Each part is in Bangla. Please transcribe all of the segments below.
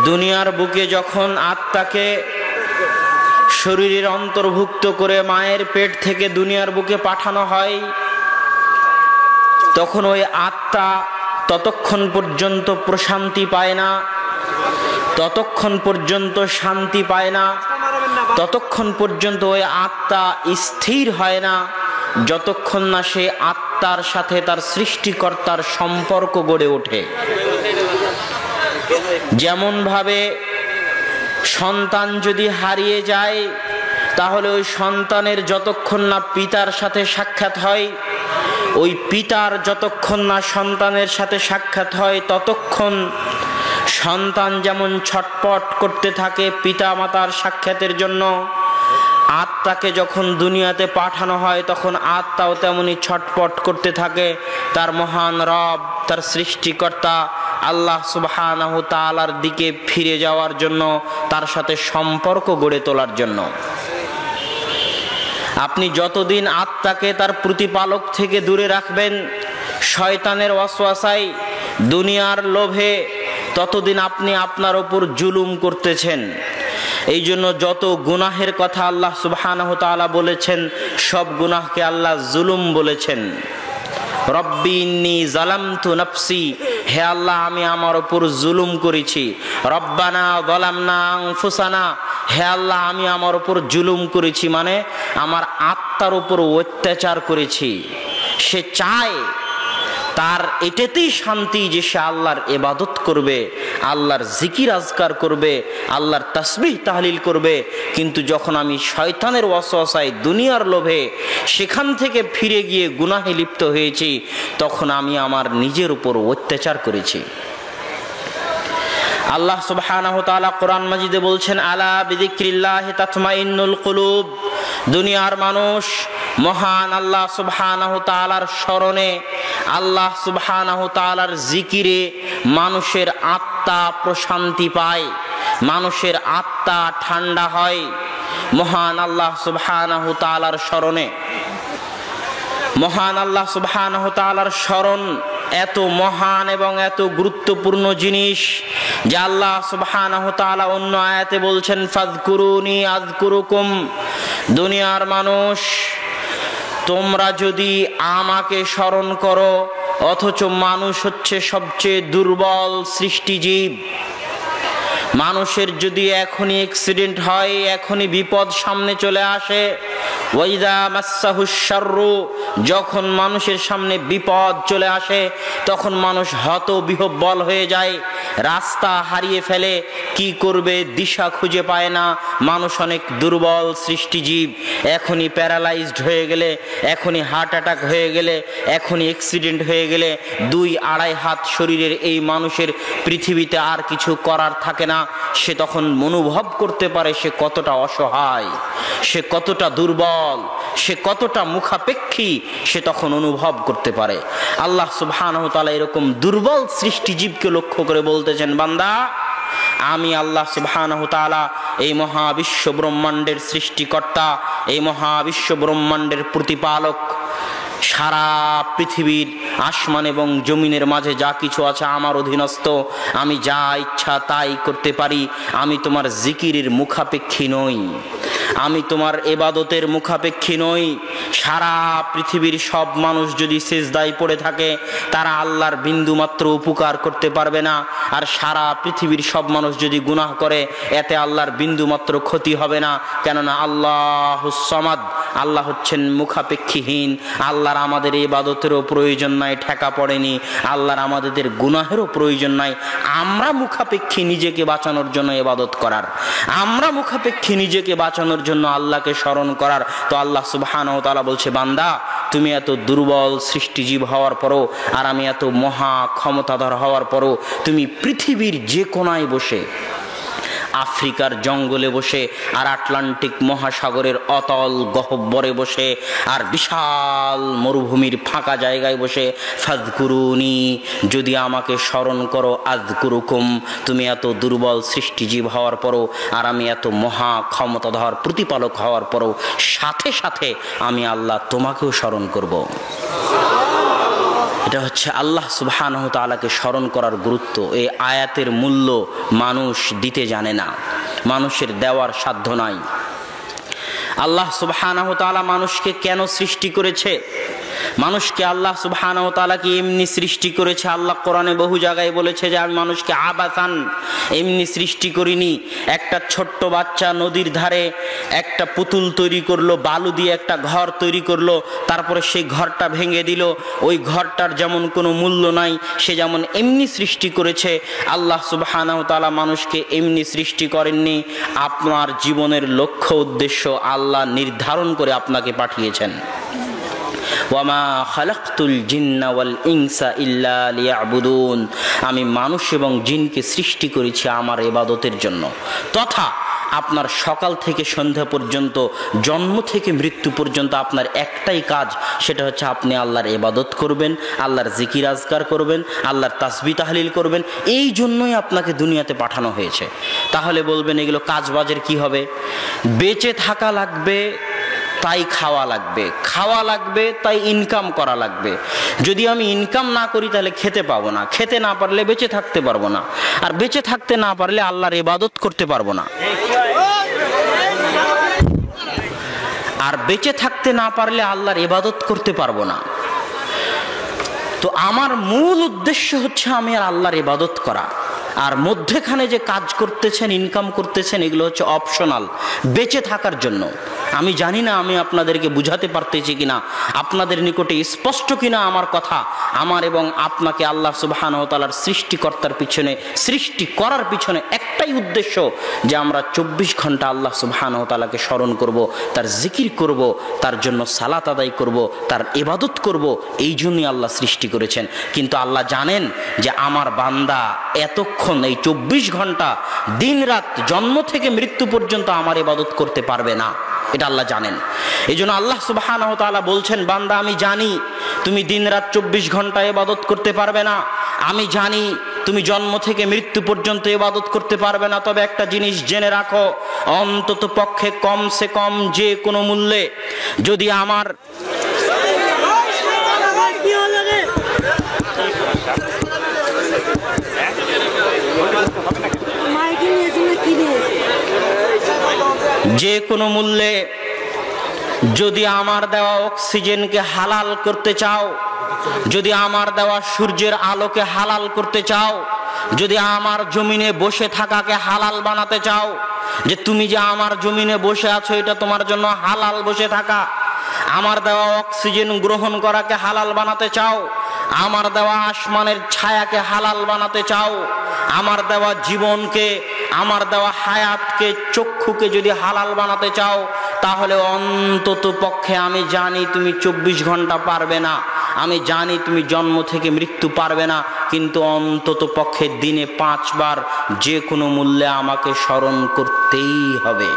দুনিয়ার বুকে যখন আত্মাকে শরীরের অন্তর্ভুক্ত করে মায়ের পেট থেকে দুনিয়ার বুকে পাঠানো হয়, তখন ওই আত্মা ততক্ষণ পর্যন্ত প্রশান্তি পায় না, ততক্ষণ পর্যন্ত শান্তি পায় না, ততক্ষণ পর্যন্ত ওই আত্মা স্থির হয় না, যতক্ষণ না সে আত্মার সাথে তার সৃষ্টিকর্তার সম্পর্ক গড়ে ওঠে। যেমন ভাবে সন্তান যদি হারিয়ে যায়, তাহলে ওই সন্তানের যতক্ষণ না পিতার সাথে সাক্ষাৎ হয়, ওই পিতার যতক্ষণ না সন্তানের সাথে সাক্ষাৎ হয়, ততক্ষণ সন্তান যেমন ছটপট করতে থাকে পিতা মাতার সাক্ষাতের জন্য, আত্মাকে যখন দুনিয়াতে পাঠানো হয় তখন আত্মাও তেমনি ছটপট করতে থাকে তার মহান রব, তার সৃষ্টিকর্তা আল্লাহ সুবহানাহু তাআলার দিকে ফিরে যাওয়ার জন্য, তার সাথে সম্পর্ক গড়ে তোলার জন্য। আপনি যতদিন আত্মাকে তার প্রতিপালক থেকে দূরে রাখবেন শয়তানের ওয়াসওয়াসায়, দুনিয়ার লোভে, ততদিন আপনি আপনার উপর জুলুম করতেছেন। এই জন্য যত গুনাহের কথা আল্লাহ সুবহানাহু তাআলা বলেছেন, সব গুনাহকে আল্লাহ জুলুম বলেছেন। রব্বি ইন্নী যালামতু নাফসি, হে আল্লাহ আমি আমার উপর জুলুম করেছি। রব্বানা যালামনা আনফুসানা, হে আল্লাহ আমি আমার উপর জুলুম করেছি, মানে আমার আত্মার উপর অত্যাচার করেছি। সে চায় তার এটাতেই শান্তি যে সে আল্লাহর ইবাদত করবে, আল্লাহর জিকির আজকার করবে, আল্লাহর তাসবিহ তাহলিল করবে। কিন্তু যখন আমি শয়তানের ওয়াসওয়াসায়, দুনিয়ার লোভে সেখান থেকে ফিরে গিয়ে গুনাহে লিপ্ত হয়েছি, তখন আমি আমার নিজের উপর অত্যাচার করেছি। আল্লাহ সুবহানাহু ওয়া তাআলা কোরআন মাজিদে বলছেন, আলা বিযিক্রিল্লাহি তাতমাইন্নুল কুলুব, দুনিয়ার মানুষ মহান আল্লাহ সুবহানাহু ওয়া তাআলার স্মরণে, আল্লাহ সুবহানাহু ওয়া তাআলার জিকিরে মানুষের আত্মা প্রশান্তি পায়, মানুষের আত্মা ঠান্ডা হয় মহান আল্লাহ সুবহানাহু ওয়া তাআলার স্মরণে। মহান আল্লাহ সুবহানাহু ওয়া তাআলার স্মরণ এত মহান এবং এত গুরুত্বপূর্ণ জিনিস যে আল্লাহ সুবহানাহু ওয়া তাআলা অন্য আয়াতে বলছেন, ফাযকুরুনি আযকুরুকুম, দুনিয়ার মানুষ তোমরা যদি আমাকে স্মরণ করো, অথচ মানুষ হচ্ছে সবচেয়ে দুর্বল সৃষ্টিজীব। মানুষের যদি এখনই অ্যাক্সিডেন্ট হয়, এখনই বিপদ সামনে চলে আসে, ওয়াইদা মাসসাহুশ শাররু, যখন মানুষের সামনে বিপদ চলে আসে তখন মানুষ হতবিহ্বল হয়ে যায়, রাস্তা হারিয়ে ফেলে, কি করবে দিশা খুঁজে পায় না। মানুষ অনেক দুর্বল সৃষ্টিজীব। এখনই প্যারালাইজড হয়ে গেলে, এখনই হার্ট অ্যাটাক হয়ে গেলে, এখনই অ্যাক্সিডেন্ট হয়ে গেলে 2-2.5 হাত শরীরের এই মানুষের পৃথিবীতে আর কিছু করার থাকে না। সে তখন অনুভব করতে পারে সে কতটা অসহায়, সে কতটা দুর্বল, সে কতটা মুখাপেক্ষী, সে তখন অনুভব করতে পারে। আল্লাহ সুবহানাহু ওয়া তাআলা এরকম দুর্বল সৃষ্টিজীবকে লক্ষ্য করে বলতেছেন, বান্দা আমি আল্লাহ সুবহানাহু ওয়া তাআলা এই মহাবিশ্ব ব্রহ্মাণ্ডের সৃষ্টিকর্তা, এই মহাবিশ্ব ব্রহ্মাণ্ডের প্রতিপালক। সারা পৃথিবীর আসমান এবং জমিনের মাঝে যা কিছু আছে আমার অধীনস্থ, আমি যা ইচ্ছা তাই করতে পারি। আমি তোমার জিকিরের মুখাপেক্ষী নই, আমি তোমার ইবাদতের মুখাপেক্ষী নই। সারা পৃথিবীর সব মানুষ যদি সিজদায় পড়ে থাকে, তারা আল্লাহর বিন্দুমাত্র উপকার করতে পারবে না। আর সারা পৃথিবীর সব মানুষ যদি গুনাহ করে, এতে আল্লাহর বিন্দুমাত্র ক্ষতি হবে না। কেননা আল্লাহুস সামাদ, আল্লাহ হচ্ছেন মুখাপেক্ষীহীন। আল্লাহর আমাদের ইবাদতেরও প্রয়োজন নাই, ঠেকা পড়েনি। আল্লাহর আমাদের গুনাহেরও প্রয়োজন নাই। আমরা মুখাপেক্ষী নিজেকে বাঁচানোর জন্য ইবাদত করার, আমরা মুখাপেক্ষী নিজেকে বাঁচানোর জন্য আল্লাহকে স্মরণ করার। তো আল্লাহ সুবহানাহু ওয়া তাআলা বলছে, বান্দা তুমি এত দুর্বল সৃষ্টিজীব হওয়ার পরও, আর আমি এত মহা ক্ষমতাধর হওয়ার পরও, তুমি পৃথিবীর যে কোনায় বসে, আফ্রিকার জঙ্গলে বসে, আর আটলান্টিক মহাসাগরের অতল গহ্বরে বসে, আর বিশাল মরুভূমির ফাঁকা জায়গায় বসে, ফাযকুরুনি, যদি আমাকে স্মরণ করো, আযকুরুকুম, তুমি এত দুর্বল সৃষ্টিজীব হওয়ার পরও, আর আমি এত মহা ক্ষমতাধর প্রতিপালক হওয়ার পরও, সাথে সাথে আমি আল্লাহ তোমাকেও স্মরণ করব। এটা হচ্ছে আল্লাহ সুবহানাহু ওয়া তাআলাকে স্মরণ করার গুরুত্ব। এই আয়াতের মূল্য মানুষ দিতে জানে না, মানুষের দেওয়ার সাধ্য নাই। আল্লাহ সুবহানাহু ওয়া তাআলা মানুষকে কেন সৃষ্টি করেছে? মানুষকে আল্লাহ সুবহানাহু ওয়া তাআলা কি এমনি সৃষ্টি করেছে? আল্লাহ কোরআনে বহু জায়গায় বলেছে যে আমি মানুষকে আবাসান এমনি সৃষ্টি করিনি। একটা ছোট্ট বাচ্চা নদীর ধারে একটা পুতুল তৈরি করলো, বালু দিয়ে একটা ঘর তৈরি করলো, তারপরে সেই ঘরটা ভেঙে দিল। ওই ঘরটার যেমন কোনো মূল্য নাই, সে যেমন এমনি সৃষ্টি করেছে, আল্লাহ সুবহানাহু ওয়া তাআলা মানুষকে এমনি সৃষ্টি করেননি। আপনার জীবনের লক্ষ্য উদ্দেশ্য আল্লাহ নির্ধারণ করে আপনাকে পাঠিয়েছেন। ওয়ামা খালাকতুল জিন্না ওয়াল ইনসা ইল্লা লিয়াবুদুন, আমি মানুষ এবং জিনকে সৃষ্টি করেছি আমার ইবাদতের জন্য। তথা আপনার সকাল থেকে সন্ধ্যা পর্যন্ত, জন্ম থেকে মৃত্যু পর্যন্ত আপনার একটাই কাজ, সেটা হচ্ছে আপনি আল্লাহর ইবাদত করবেন, আল্লাহর জিকির আজকার করবেন, আল্লাহর তাসবিহ তাহলিল করবেন। এই জন্যই আপনাকে দুনিয়াতে পাঠানো হয়েছে। তাহলে বলবেন এগুলো কাজবাজের কি হবে? বেঁচে থাকা লাগবে তাই খাওয়া লাগবে, খাওয়া লাগবে তাই ইনকাম করা লাগবে। যদি আমি ইনকাম না করি তাহলে খেতে পাবো না, খেতে না পারলে বেঁচে থাকতে পারবো না, আর বেঁচে থাকতে না পারলে আল্লাহর ইবাদত করতে পারবো না, আর বেঁচে থাকতে না পারলে আল্লাহর ইবাদত করতে পারবো না। তো আমার মূল উদ্দেশ্য হচ্ছে আমি আর আল্লাহর ইবাদত করা। আর মধ্যেখানে যে কাজ করতেছেন, ইনকাম করতেছেন, এগুলো হচ্ছে অপশনাল, বেঁচে থাকার জন্য। আমি জানি না আমি আপনাদেরকে বুঝাতে পারতেছি কিনা, আপনাদের নিকটে স্পষ্ট কিনা আমার কথা। আমার এবং আপনাকে আল্লাহ সুবহানাহু ওয়া তাআলার সৃষ্টিকর্তার পিছনে, সৃষ্টি করার পিছনে একটাই উদ্দেশ্য, যে আমরা 24 ঘন্টা আল্লাহ সুবহানাহু ওয়া তাআলাকে স্মরণ করব, তার জিকির করব, তার জন্য সালাত আদায় করব, তার ইবাদত করব। এই জন্যই আল্লাহ সৃষ্টি করেছেন। কিন্তু আল্লাহ জানেন যে আমার বান্দা এতক্ষণ, এই 24 ঘন্টা দিন রাত, জন্ম থেকে মৃত্যু পর্যন্ত আমার ইবাদত করতে পারবে না, এটা আল্লাহ জানেন। এই জন্য আল্লাহ সুবহানাহু ওয়া তাআলা বলছেন, বান্দা আমি জানি তুমি দিন রাত 24 ঘন্টা ইবাদত করতে পারবে না, আমি জানি তুমি জন্ম থেকে মৃত্যু পর্যন্ত ইবাদত করতে পারবে না। তবে একটা জিনিস জেনে রাখো, অন্তত পক্ষে কমসে কম যে কোনো মূল্যে যদি আমার যে কোনো মূল্যে যদি আমার দেওয়া অক্সিজেনকে হালাল করতে চাও, যদি আমার দেওয়া সূর্যের আলোকে হালাল করতে চাও, যদি আমার জমিনে বসে থাকাকে হালাল বানাতে চাও, যে তুমি যে আমার জমিনে বসে আছো এটা তোমার জন্য হালাল বসে থাকা, আমার দেওয়া অক্সিজেন গ্রহণ করাকে হালাল বানাতে চাও, আমার দেওয়া আসমানের ছায়াকে হালাল বানাতে চাও, আমার দেওয়া জীবনকে, আমার দেওয়া হায়াতকে, চক্ষুকে যদি হালাল বানাতে চাও, তাহলে অন্তত পক্ষে আমি জানি তুমি 24 ঘন্টা পারবে না, আমি জানি তুমি জন্ম থেকে মৃত্যু পারবে না, কিন্তু অন্তত পক্ষে দিনে 5 বার যে কোনো মূল্যে আমাকে স্মরণ করতেই হবে।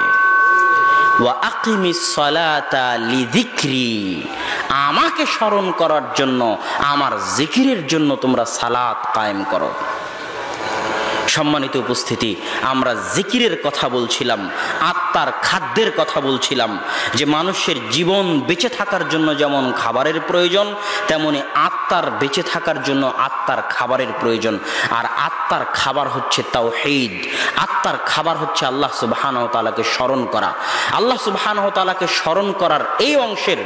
ওয়া আকিমিস সালাতা লিযিকরি, আমাকে স্মরণ করার জন্য, আমার জিকিরের জন্য তোমরা সালাত কায়েম করো। সম্মানিত উপস্থিতি, আমরা জিকিরের কথা বলছিলাম, আত্মার খাদ্যের কথা বলছিলাম, যে মানুষের জীবন বেঁচে থাকার জন্য যেমন খাবারের প্রয়োজন, তেমনি আত্মার বেঁচে থাকার জন্য আত্মার খাবারের প্রয়োজন। আর আত্মার খাবার হচ্ছে তাওহীদ, আত্মার খাবার হচ্ছে আল্লাহ সুবহানাহু ওয়া তাআলাকে স্মরণ করা। আল্লাহ সুবহানাহু ওয়া তাআলাকে স্মরণ করার এই অংশের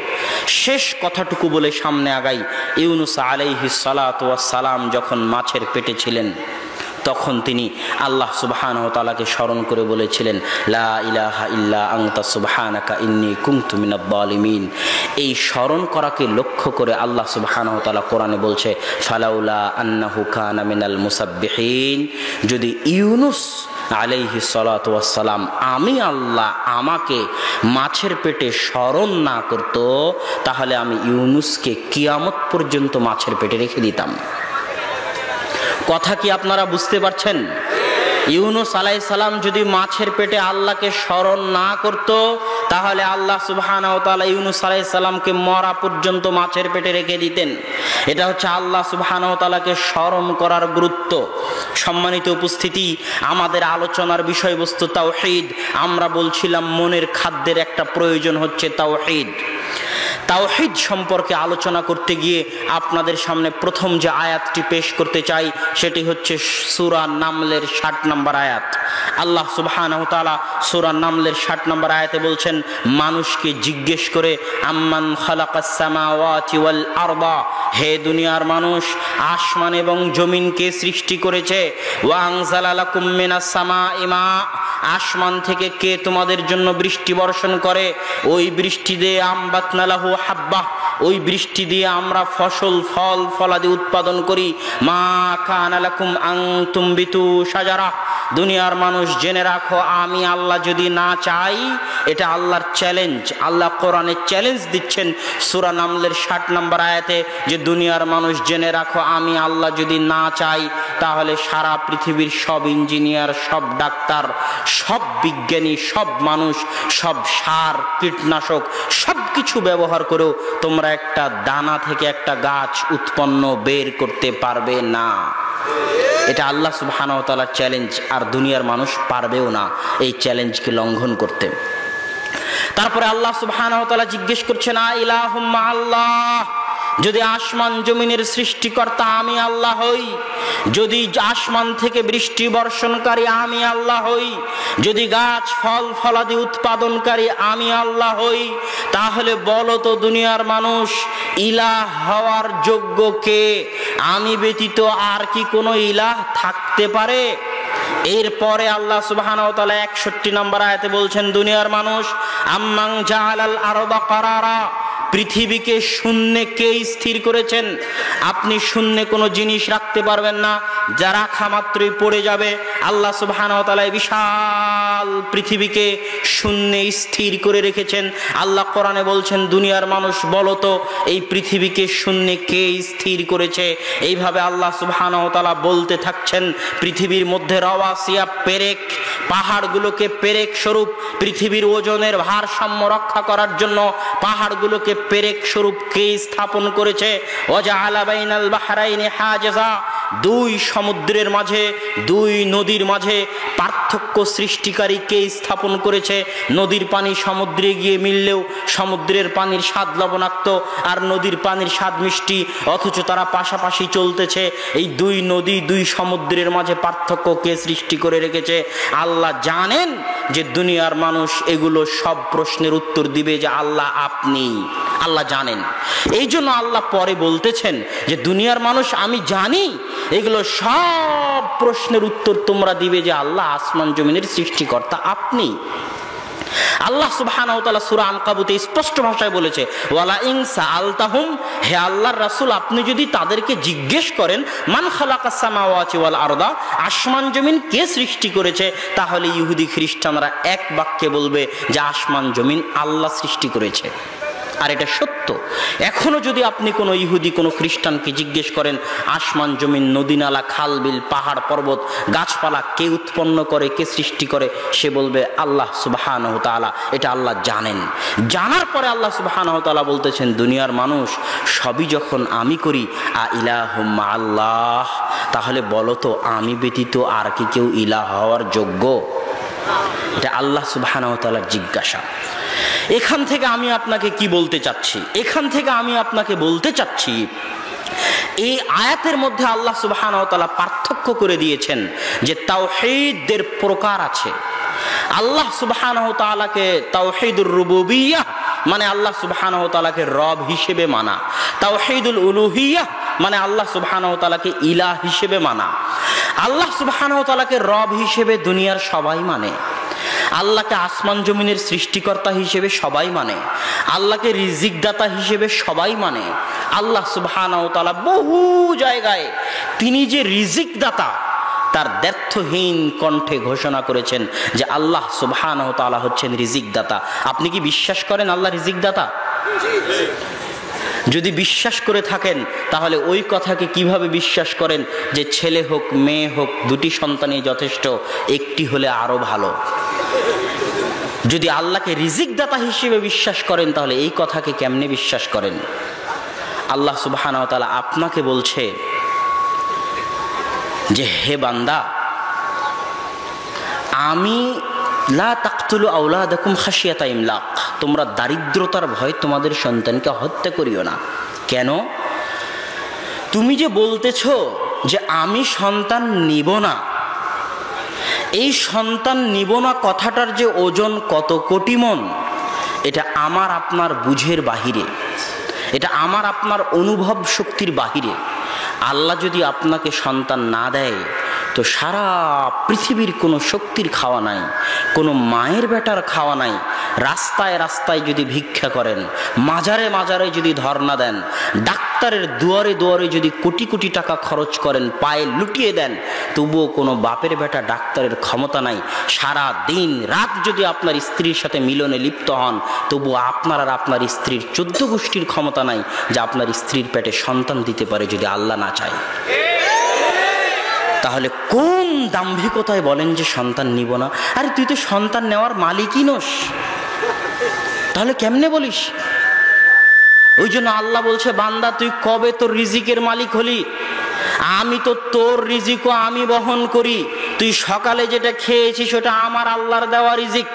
শেষ কথাটুকু বলে সামনে আগাই। ইউনুস আলাইহিস সালাতু ওয়াস সালাম যখন মাছের পেটে ছিলেন, তখন তিনি আল্লাহ সুবহানাহু ওয়া তাআলাকে স্মরণ করে বলেছিলেন, লা ইলাহা ইল্লা আনতা সুবহানাকা ইন্নী কুনতু মিনাজ জালিমিন। এই স্মরণ করাকে লক্ষ্য করে আল্লাহ সুবহানাহু ওয়া তাআলা কোরআনে বলছে, ফালাউলা আন্নাহু কানা মিনাল মুসাব্বিহিন, যদি ইউনুস আলাইহিস সালাতু ওয়াস সালাম, আমি আল্লাহ, আমাকে মাছের পেটে স্মরণ না করত, তাহলে আমি ইউনুসকে কিয়ামত পর্যন্ত মাছের পেটে রেখে দিতাম। কথা কি আপনারা বুঝতে পারছেন? ইউনুস আলাইহিস সালাম যদি মাছের পেটে আল্লাহকে স্মরণ না করত, তাহলে আল্লাহ সুবহানাহু ওয়া তাআলা ইউনুস আলাইহিস সালামকে মরা পর্যন্ত মাছের পেটে রেখে দিতেন। এটা হচ্ছে আল্লাহ সুবহানাহু ওয়া তাআলাকে স্মরণ করার গুরুত্ব। সম্মানিত উপস্থিতি, আমাদের আলোচনার বিষয়বস্তু তাওহীদ। আমরা বলছিলাম মনের খাদ্যের একটা প্রয়োজন হচ্ছে তাওহীদ। তাওহীদ সম্পর্কে আলোচনা করতে গিয়ে আপনাদের সামনে প্রথম যে আয়াতটি পেশ করতে চাই সেটি হচ্ছে সূরা নামলের 60 নম্বর আয়াত। আল্লাহ সুবহানাহু ওয়া তাআলা সূরা নামলের 60 নম্বর আয়াতে বলছেন, মানুষকে জিজ্ঞেস করে আম্মান খালাকাস সামাওয়াতি ওয়াল আরদা, হে দুনিয়ার মানুষ, আসমান এবং জমিনকে সৃষ্টি করেছে। ওয়া আনজালা লাকুম মিনাস সামাই মা, আসমান থেকে কে তোমাদের জন্য বৃষ্টি বর্ষণ করে, ওই বৃষ্টি দিয়ে আমবাতনা লাহু হাব্বা, ওই বৃষ্টি দিয়ে আমরা ফসল ফল ফলাদি উৎপাদন করি। মা কানা লাকুম আন তুমবিতু শাজারা, দুনিয়ার মানুষ জেনে রাখো আমি আল্লাহ যদি না চাই, এটা আল্লাহর চ্যালেঞ্জ। আল্লাহ কোরআনে চ্যালেঞ্জ দিচ্ছেন সূরা নামলের 60 নম্বর আয়াতে যে দুনিয়ার মানুষ জেনে রাখো আমি আল্লাহ যদি না চাই, তাহলে সারা পৃথিবীর সব ইঞ্জিনিয়ার, সব ডাক্তার, সব বিজ্ঞানী, সব মানুষ, সব সার কীটনাশক সব কিছু ব্যবহার করেও তোমরা একটা দানা থেকে একটা গাছ উৎপন্ন বের করতে পারবে না। এটা আল্লাহ সুবহানাহু ওয়া তাআলার চ্যালেঞ্জ, আর দুনিয়ার মানুষ পারবেও না এই চ্যালেঞ্জকে লঙ্ঘন করতে। তারপরে আল্লাহ সুবহানাহু ওয়া তাআলা জিজ্ঞেস করছেন, আ ইলাহুম মা আল্লাহ, যদি আসমান জমিনের সৃষ্টিকর্তা আমি আল্লাহ হই, যদি আসমান থেকে বৃষ্টি বর্ষণকারী আমি আল্লাহ হই, যদি গাছ ফল ফলাদি উৎপাদনকারী আমি আল্লাহ হই, তাহলে বলো তো দুনিয়ার মানুষ, ইলাহ হওয়ার যোগ্য কে? আমি ব্যতীত আর কি কোনো ইলাহ থাকতে পারে? এরপরে আল্লাহ সুবহানাহু ওয়া তাআলা 61 নম্বর আয়াতে বলছেন, দুনিয়ার মানুষ, আম্মান জাআলাল আরদা কারারা, পৃথিবীকে শূন্যে কে স্থির করেছেন? আপনি শূন্যে কোনো জিনিস রাখতে পারবেন না, যা রাখা মাত্রই পড়ে যাবে। আল্লাহ সুবহানাহু ওয়া তাআলা বিশাল পৃথিবীকে শূন্যে স্থির করে রেখেছেন। আল্লাহ কোরআনে বলছেন, দুনিয়ার মানুষ বলো তো এই পৃথিবীকে শূন্যে কে স্থির করেছে? এইভাবে আল্লাহ সুবহানাহু ওয়া তাআলা বলতে থাকছেন, পৃথিবীর মধ্যে রাওয়াসিয়া, পেরেক, পাহাড়গুলোকে পেরেক স্বরূপ, পৃথিবীর ওজনের ভারসাম্য রক্ষা করার জন্য পাহাড়গুলোকে পেরেক স্বরূপ কে স্থাপন করেছে? ওয়াজআলা বাইনাল বাহরাইনি হাজাজা, দুই সমুদ্রের মাঝে, দুই নদীর মাঝে পার্থক্য সৃষ্টিকারী কে স্থাপন করেছে? নদীর পানি সমুদ্রে গিয়ে মিললেও সমুদ্রের পানির স্বাদ লবণাক্ত আর নদীর পানির স্বাদ মিষ্টি, অথচ তারা পাশাপাশি চলতেছে। এই দুই নদী, দুই সমুদ্রের মাঝে পার্থক্য কে সৃষ্টি করে রেখেছে? আল্লাহ জানেন যে দুনিয়ার মানুষ এগুলো সব প্রশ্নের উত্তর দিবে যে আল্লাহ আপনি। আল্লাহ জানেন, এই জন্য আল্লাহ পরে বলতেছেন যে দুনিয়ার মানুষ আমি জানি এগুলো সব প্রশ্নের উত্তর তোমরা দিবে যে আল্লাহ আসমান জমিনের সৃষ্টিকর্তা আপনি। আল্লাহ সুবহানাহু ওয়া তাআলা সূরা আনকাবুতে স্পষ্ট ভাষায় বলেছে, ওয়ালা ইন সাআলতাহুম, হে আল্লাহর রাসূল আপনি যদি তাদেরকে জিজ্ঞেস করেন মান খালাকাস সামাওয়াতি ওয়াল আরদা, আসমান জমিন কে সৃষ্টি করেছে, তাহলে ইহুদি খ্রিস্টানরা এক বাক্যে বলবে যে আসমান জমিন আল্লাহ সৃষ্টি করেছে। আর এটা সত্য। এখনো যদি আপনি কোনো ইহুদি, কোনো খ্রিস্টানকে জিজ্ঞেস করেন আসমান জমিন, নদী নালা, খাল বিল, পাহাড় পর্বত, গাছপালা কে উৎপন্ন করে, কে সৃষ্টি করে, সে বলবে আল্লাহ সুবহানাহু ওয়া তাআলা। এটা আল্লাহ জানেন। জানার পরে আল্লাহ সুবহানাহু ওয়া তাআলা বলতেছেন, দুনিয়ার মানুষ সবই যখন আমি করি, আ ইলাহুম মা আল্লাহ, তাহলে বলো তো আমি ব্যতীত আর কি কেউ ইলাহ হওয়ার যোগ্য? এটা আল্লাহ সুবহানাহু ওয়া তাআলার জিজ্ঞাসা। এখান থেকে আমি আপনাকে কি বলতে চাচ্ছি? এখান থেকে আমি আপনাকে বলতে চাচ্ছি, এই আয়াতের মধ্যে আল্লাহ সুবহানাহু ওয়া তাআলা পার্থক্য করে দিয়েছেন যে তাওহীদের প্রকার আছে। আল্লাহ সুবহানাহু ওয়া তাআলাকে তাওহীদুর রুবুবিয়্যাহ মানে আল্লাহ সুবহানাহু ওয়া তাআলাকে রব হিসেবে মানা, তাওহীদুল উলুহিয়্যাহ মানে আল্লাহ সুবহানাহু ওয়া তাআলাকে ইলাহ হিসেবে মানা। আল্লাহ সুবহানাহু ওয়া তাআলাকে রব হিসেবে দুনিয়ার সবাই মানে, আল্লাহকে আসমান জমিনের সৃষ্টিকর্তা হিসেবে সবাই মানে, আল্লাহকে রিজিক দাতা হিসেবে সবাই মানে। আল্লাহ সুবহানাহু ওয়া তাআলা বহু জায়গায় তিনি যে রিজিক দাতা তার দ্ব্যর্থহীন কণ্ঠে ঘোষণা করেছেন যে আল্লাহ সুবহানাহু ওয়া তাআলা হচ্ছেন রিজিক দাতা। আপনি কি বিশ্বাস করেন আল্লাহ রিজিক দাতা? যদি বিশ্বাস করে থাকেন তাহলে ওই কথাকে কিভাবে বিশ্বাস করেন যে ছেলে হোক মেয়ে হোক দুটি সন্তানই যথেষ্ট, একটি হলে আরো ভালো? যদি আল্লাহকে রিজিক দাতা হিসেবে বিশ্বাস করেন তাহলে এই কথাকে কেমনে বিশ্বাস করেন? আল্লাহ সুবহানাহু ওয়া তাআলা আপনাকে বলছে যে হে বান্দা, আমি লা তাকতুলু আওলাদাকুম খাশিয়াতা ইমলাক, তোমরা দারিদ্রতার ভয় তোমাদের সন্তানকে হত্যা করিও না। কেন? তুমি যে বলতেছ যে আমি সন্তান নিব না, এই সন্তান নিব না কথাটার যে ওজন কত কোটি মন, এটা আমার আপনার বুঝের বাহিরে, এটা আমার আপনার অনুভব শক্তির বাহিরে। আল্লাহ যদি আপনাকে সন্তান না দেয় তো সারা পৃথিবীর কোনো শক্তির খাওয়া নাই, কোনো মায়ের বেটার খাওয়া নাই। রাস্তায় রাস্তায় যদি ভিক্ষা করেন, মাজারে মাজারে যদি ধর্ণা দেন, ডাক্তারের দুয়ারে দুয়ারে যদি কোটি কোটি টাকা খরচ করেন, পায়ে লুটিয়ে দেন, তবুও কোনো বাপের বেটা ডাক্তারের ক্ষমতা নাই। সারা দিন রাত যদি আপনার স্ত্রীর সাথে মিলনে লিপ্ত হন, তবুও আপনার আর আপনার স্ত্রীর 14 গোষ্ঠীর ক্ষমতা নাই যে আপনার স্ত্রীর পেটে সন্তান দিতে পারে যদি আল্লাহ না চায়। তাহলে কোন দাম্ভিকতায় বলেন যে সন্তান নিব না? আরে তুই তো সন্তান নেওয়ার মালিকই নস, তাহলে কেমনে বলিস? ওই জন্য আল্লাহ বলছে, বান্দা তুই কবে তোর রিজিকের মালিক হলি? আমি তো তোর রিজিকও আমি বহন করি। তুই সকালে যেটা খেয়েছিস ওটা আমার আল্লাহর দেওয়া রিজিক,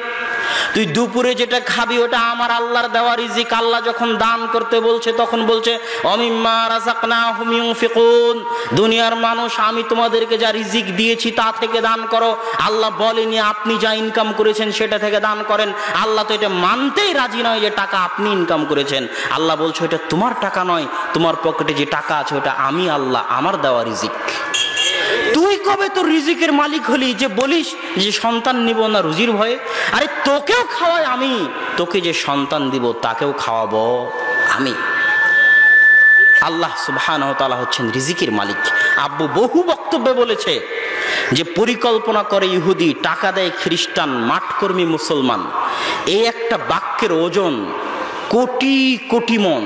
তুই দুপুরে যেটা খাবি ওটা আমার আল্লাহর দেওয়া রিজিক। আল্লাহ যখন দান করতে বলছে তখন বলছে অমিম্মা রাযাকনাহুম ইউনফিকুন, দুনিয়ার মানুষ আমি তোমাদেরকে যা রিজিক দিয়েছি তা থেকে দান করো। আল্লাহ বলেনি আপনি যা ইনকাম করেছেন সেটা থেকে দান করেন। আল্লাহ তো এটা মানতেই রাজি নয় যে টাকা আপনি ইনকাম করেছেন। আল্লাহ বলছে এটা তোমার টাকা নয়, তোমার পকেটে যে টাকা আছে ওটা আমি আল্লাহ আমার দেওয়া রিজিক। তুই কবে তোর রিজিকের মালিক হলি যে বলিস যে সন্তান নিব না রুজির ভয়ে? আরে তোকেও খাওয়াই আমি, তোকে যে সন্তান দিব তাকেও খাওয়াবো আমি। আল্লাহ সুবহানাহু ওয়া তাআলা হচ্ছেন রিজিকের মালিক। আব্বু বহু বক্তব্যে বলেছে যে পরিকল্পনা করে ইহুদি, টাকা দেয় খ্রিস্টান, মাঠকর্মী মুসলমান। এই একটা বাক্যের ওজন কোটি কোটি মন।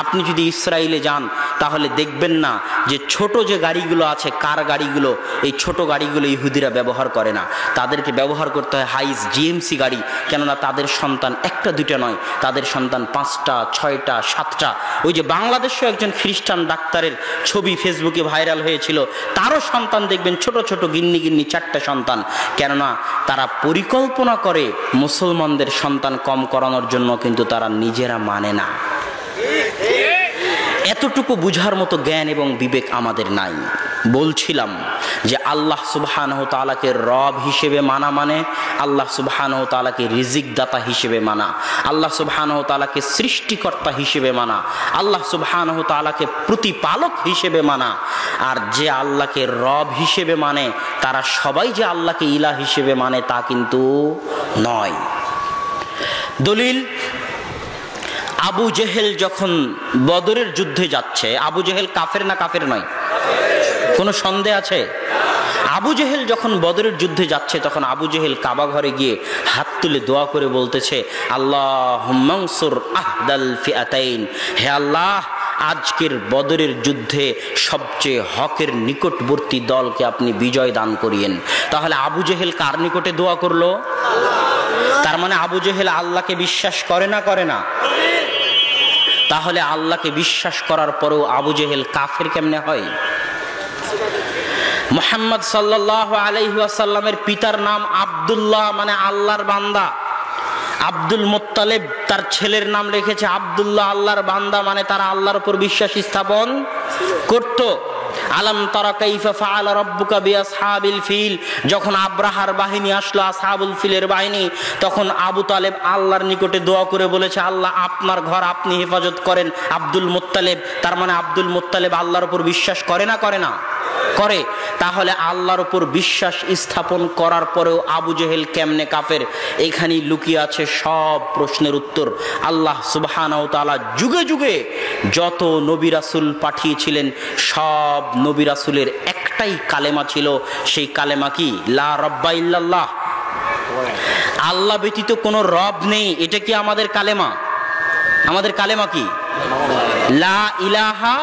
আপনি যদি ইসরায়েলে যান তাহলে দেখবেন না যে ছোট যে গাড়িগুলো আছে, কার গাড়িগুলো, এই ছোট গাড়িগুলো ইহুদিরা ব্যবহার করে না, তাদেরকে ব্যবহার করতে হয় হাইস জিএমসি গাড়ি। কেননা তাদের সন্তান একটা দুইটা নয়, তাদের সন্তান 5টা 6টা 7টা। ওই যে বাংলাদেশেও একজন খ্রিস্টান ডাক্তারের ছবি ফেসবুকে ভাইরাল হয়েছিল, তারও সন্তান দেখবেন ছোট ছোট গিন্নি গিন্নি 4টা সন্তান। কেননা তারা পরিকল্পনা করে মুসলমানদের সন্তান কম করানোর জন্য, কিন্তু তারা নিজেরা মানে না। এতটুকু বুঝার মতো জ্ঞান এবং বিবেক আমাদের নাই। বলছিলাম যে আল্লাহ সুবহানাহু ওয়া তাআলাকে রব হিসেবে মানা মানে আল্লাহ সুবহানাহু ওয়া তাআলাকে রিজিক দাতা হিসেবে মানা, আল্লাহ সুবহানাহু ওয়া তাআলাকে সৃষ্টিকর্তা হিসেবে মানা, আল্লাহ সুবহানাহু ওয়া তাআলাকে প্রতিপালক হিসেবে মানা। আর যে আল্লাহকে রব হিসেবে মানে তারা সবাই যে আল্লাহকে ইলাহ হিসেবে মানে তা কিন্তু নয়। দলিল, আবু জেহেল যখন বদরের যুদ্ধে যাচ্ছে, আবু জেহেল কাফের না কাফের নয়? কোনো সন্দেহ আছে? আবু জেহেল যখন বদরের যুদ্ধে যাচ্ছে তখন আবু জেহেল কাবা ঘরে গিয়ে হাত তুলে দোয়া করে বলতেছে আল্লাহুম্মা আনসুর আহদাল ফিআতাইন, হে আল্লাহ আজকের বদরের যুদ্ধে সবচেয়ে হকের নিকটবর্তী দলকে আপনি বিজয় দান করিয়েন। তাহলে আবু জেহেল কার নিকটে দোয়া করলো? তার মানে আবু জেহেল আল্লাহকে বিশ্বাস করে না করে না? তাহলে আল্লাহকে বিশ্বাস করার পরেও আবু জেহেল কাফের কেমনে হয়? মুহাম্মদ সাল্লাল্লাহু আলাইহি ওয়াসাল্লামের পিতার নাম আব্দুল্লাহ, মানে আল্লাহর বান্দা। আব্দুল মুত্তালিব তার ছেলের নাম রেখেছে আব্দুল্লাহ, আল্লাহর বান্দা, মানে তারা আল্লাহর উপর বিশ্বাস স্থাপন করত। আলাম তারা কাইফা ফাআলা রাব্বুকা বিআসহাবিল ফিল, যখন আব্রাহার বাহিনী আসলো, আসহাবুল ফিলের বাহিনী, তখন আবু তালেব আল্লাহর নিকটে দোয়া করে বলেছে আল্লাহ আপনার ঘর আপনি হেফাজত করেন। আব্দুল মুত্তালিব, তার মানে আব্দুল মুত্তালিব আল্লাহর উপর বিশ্বাস করে না করে না? করে। তাহলে আল্লাহর উপর বিশ্বাস স্থাপন করার পরেও আবু জেহেল কেমনে কাফের? এখানেই লুকিয়ে আছে সব প্রশ্নের উত্তর। আল্লাহ সুবহানাহু ওয়া তাআলা যুগে যুগে যত নবী রাসূল পাঠিয়েছিলেন সব নবী রাসূলের একটাই কালেমা ছিল, সেই কালেমা কি? লা রাব্বা ইল্লাল্লাহ, আল্লাহ ব্যতীত কোনো রব নেই। এটা কি আমাদের কালেমা? আমাদের কালেমা কি? লা ইলাহা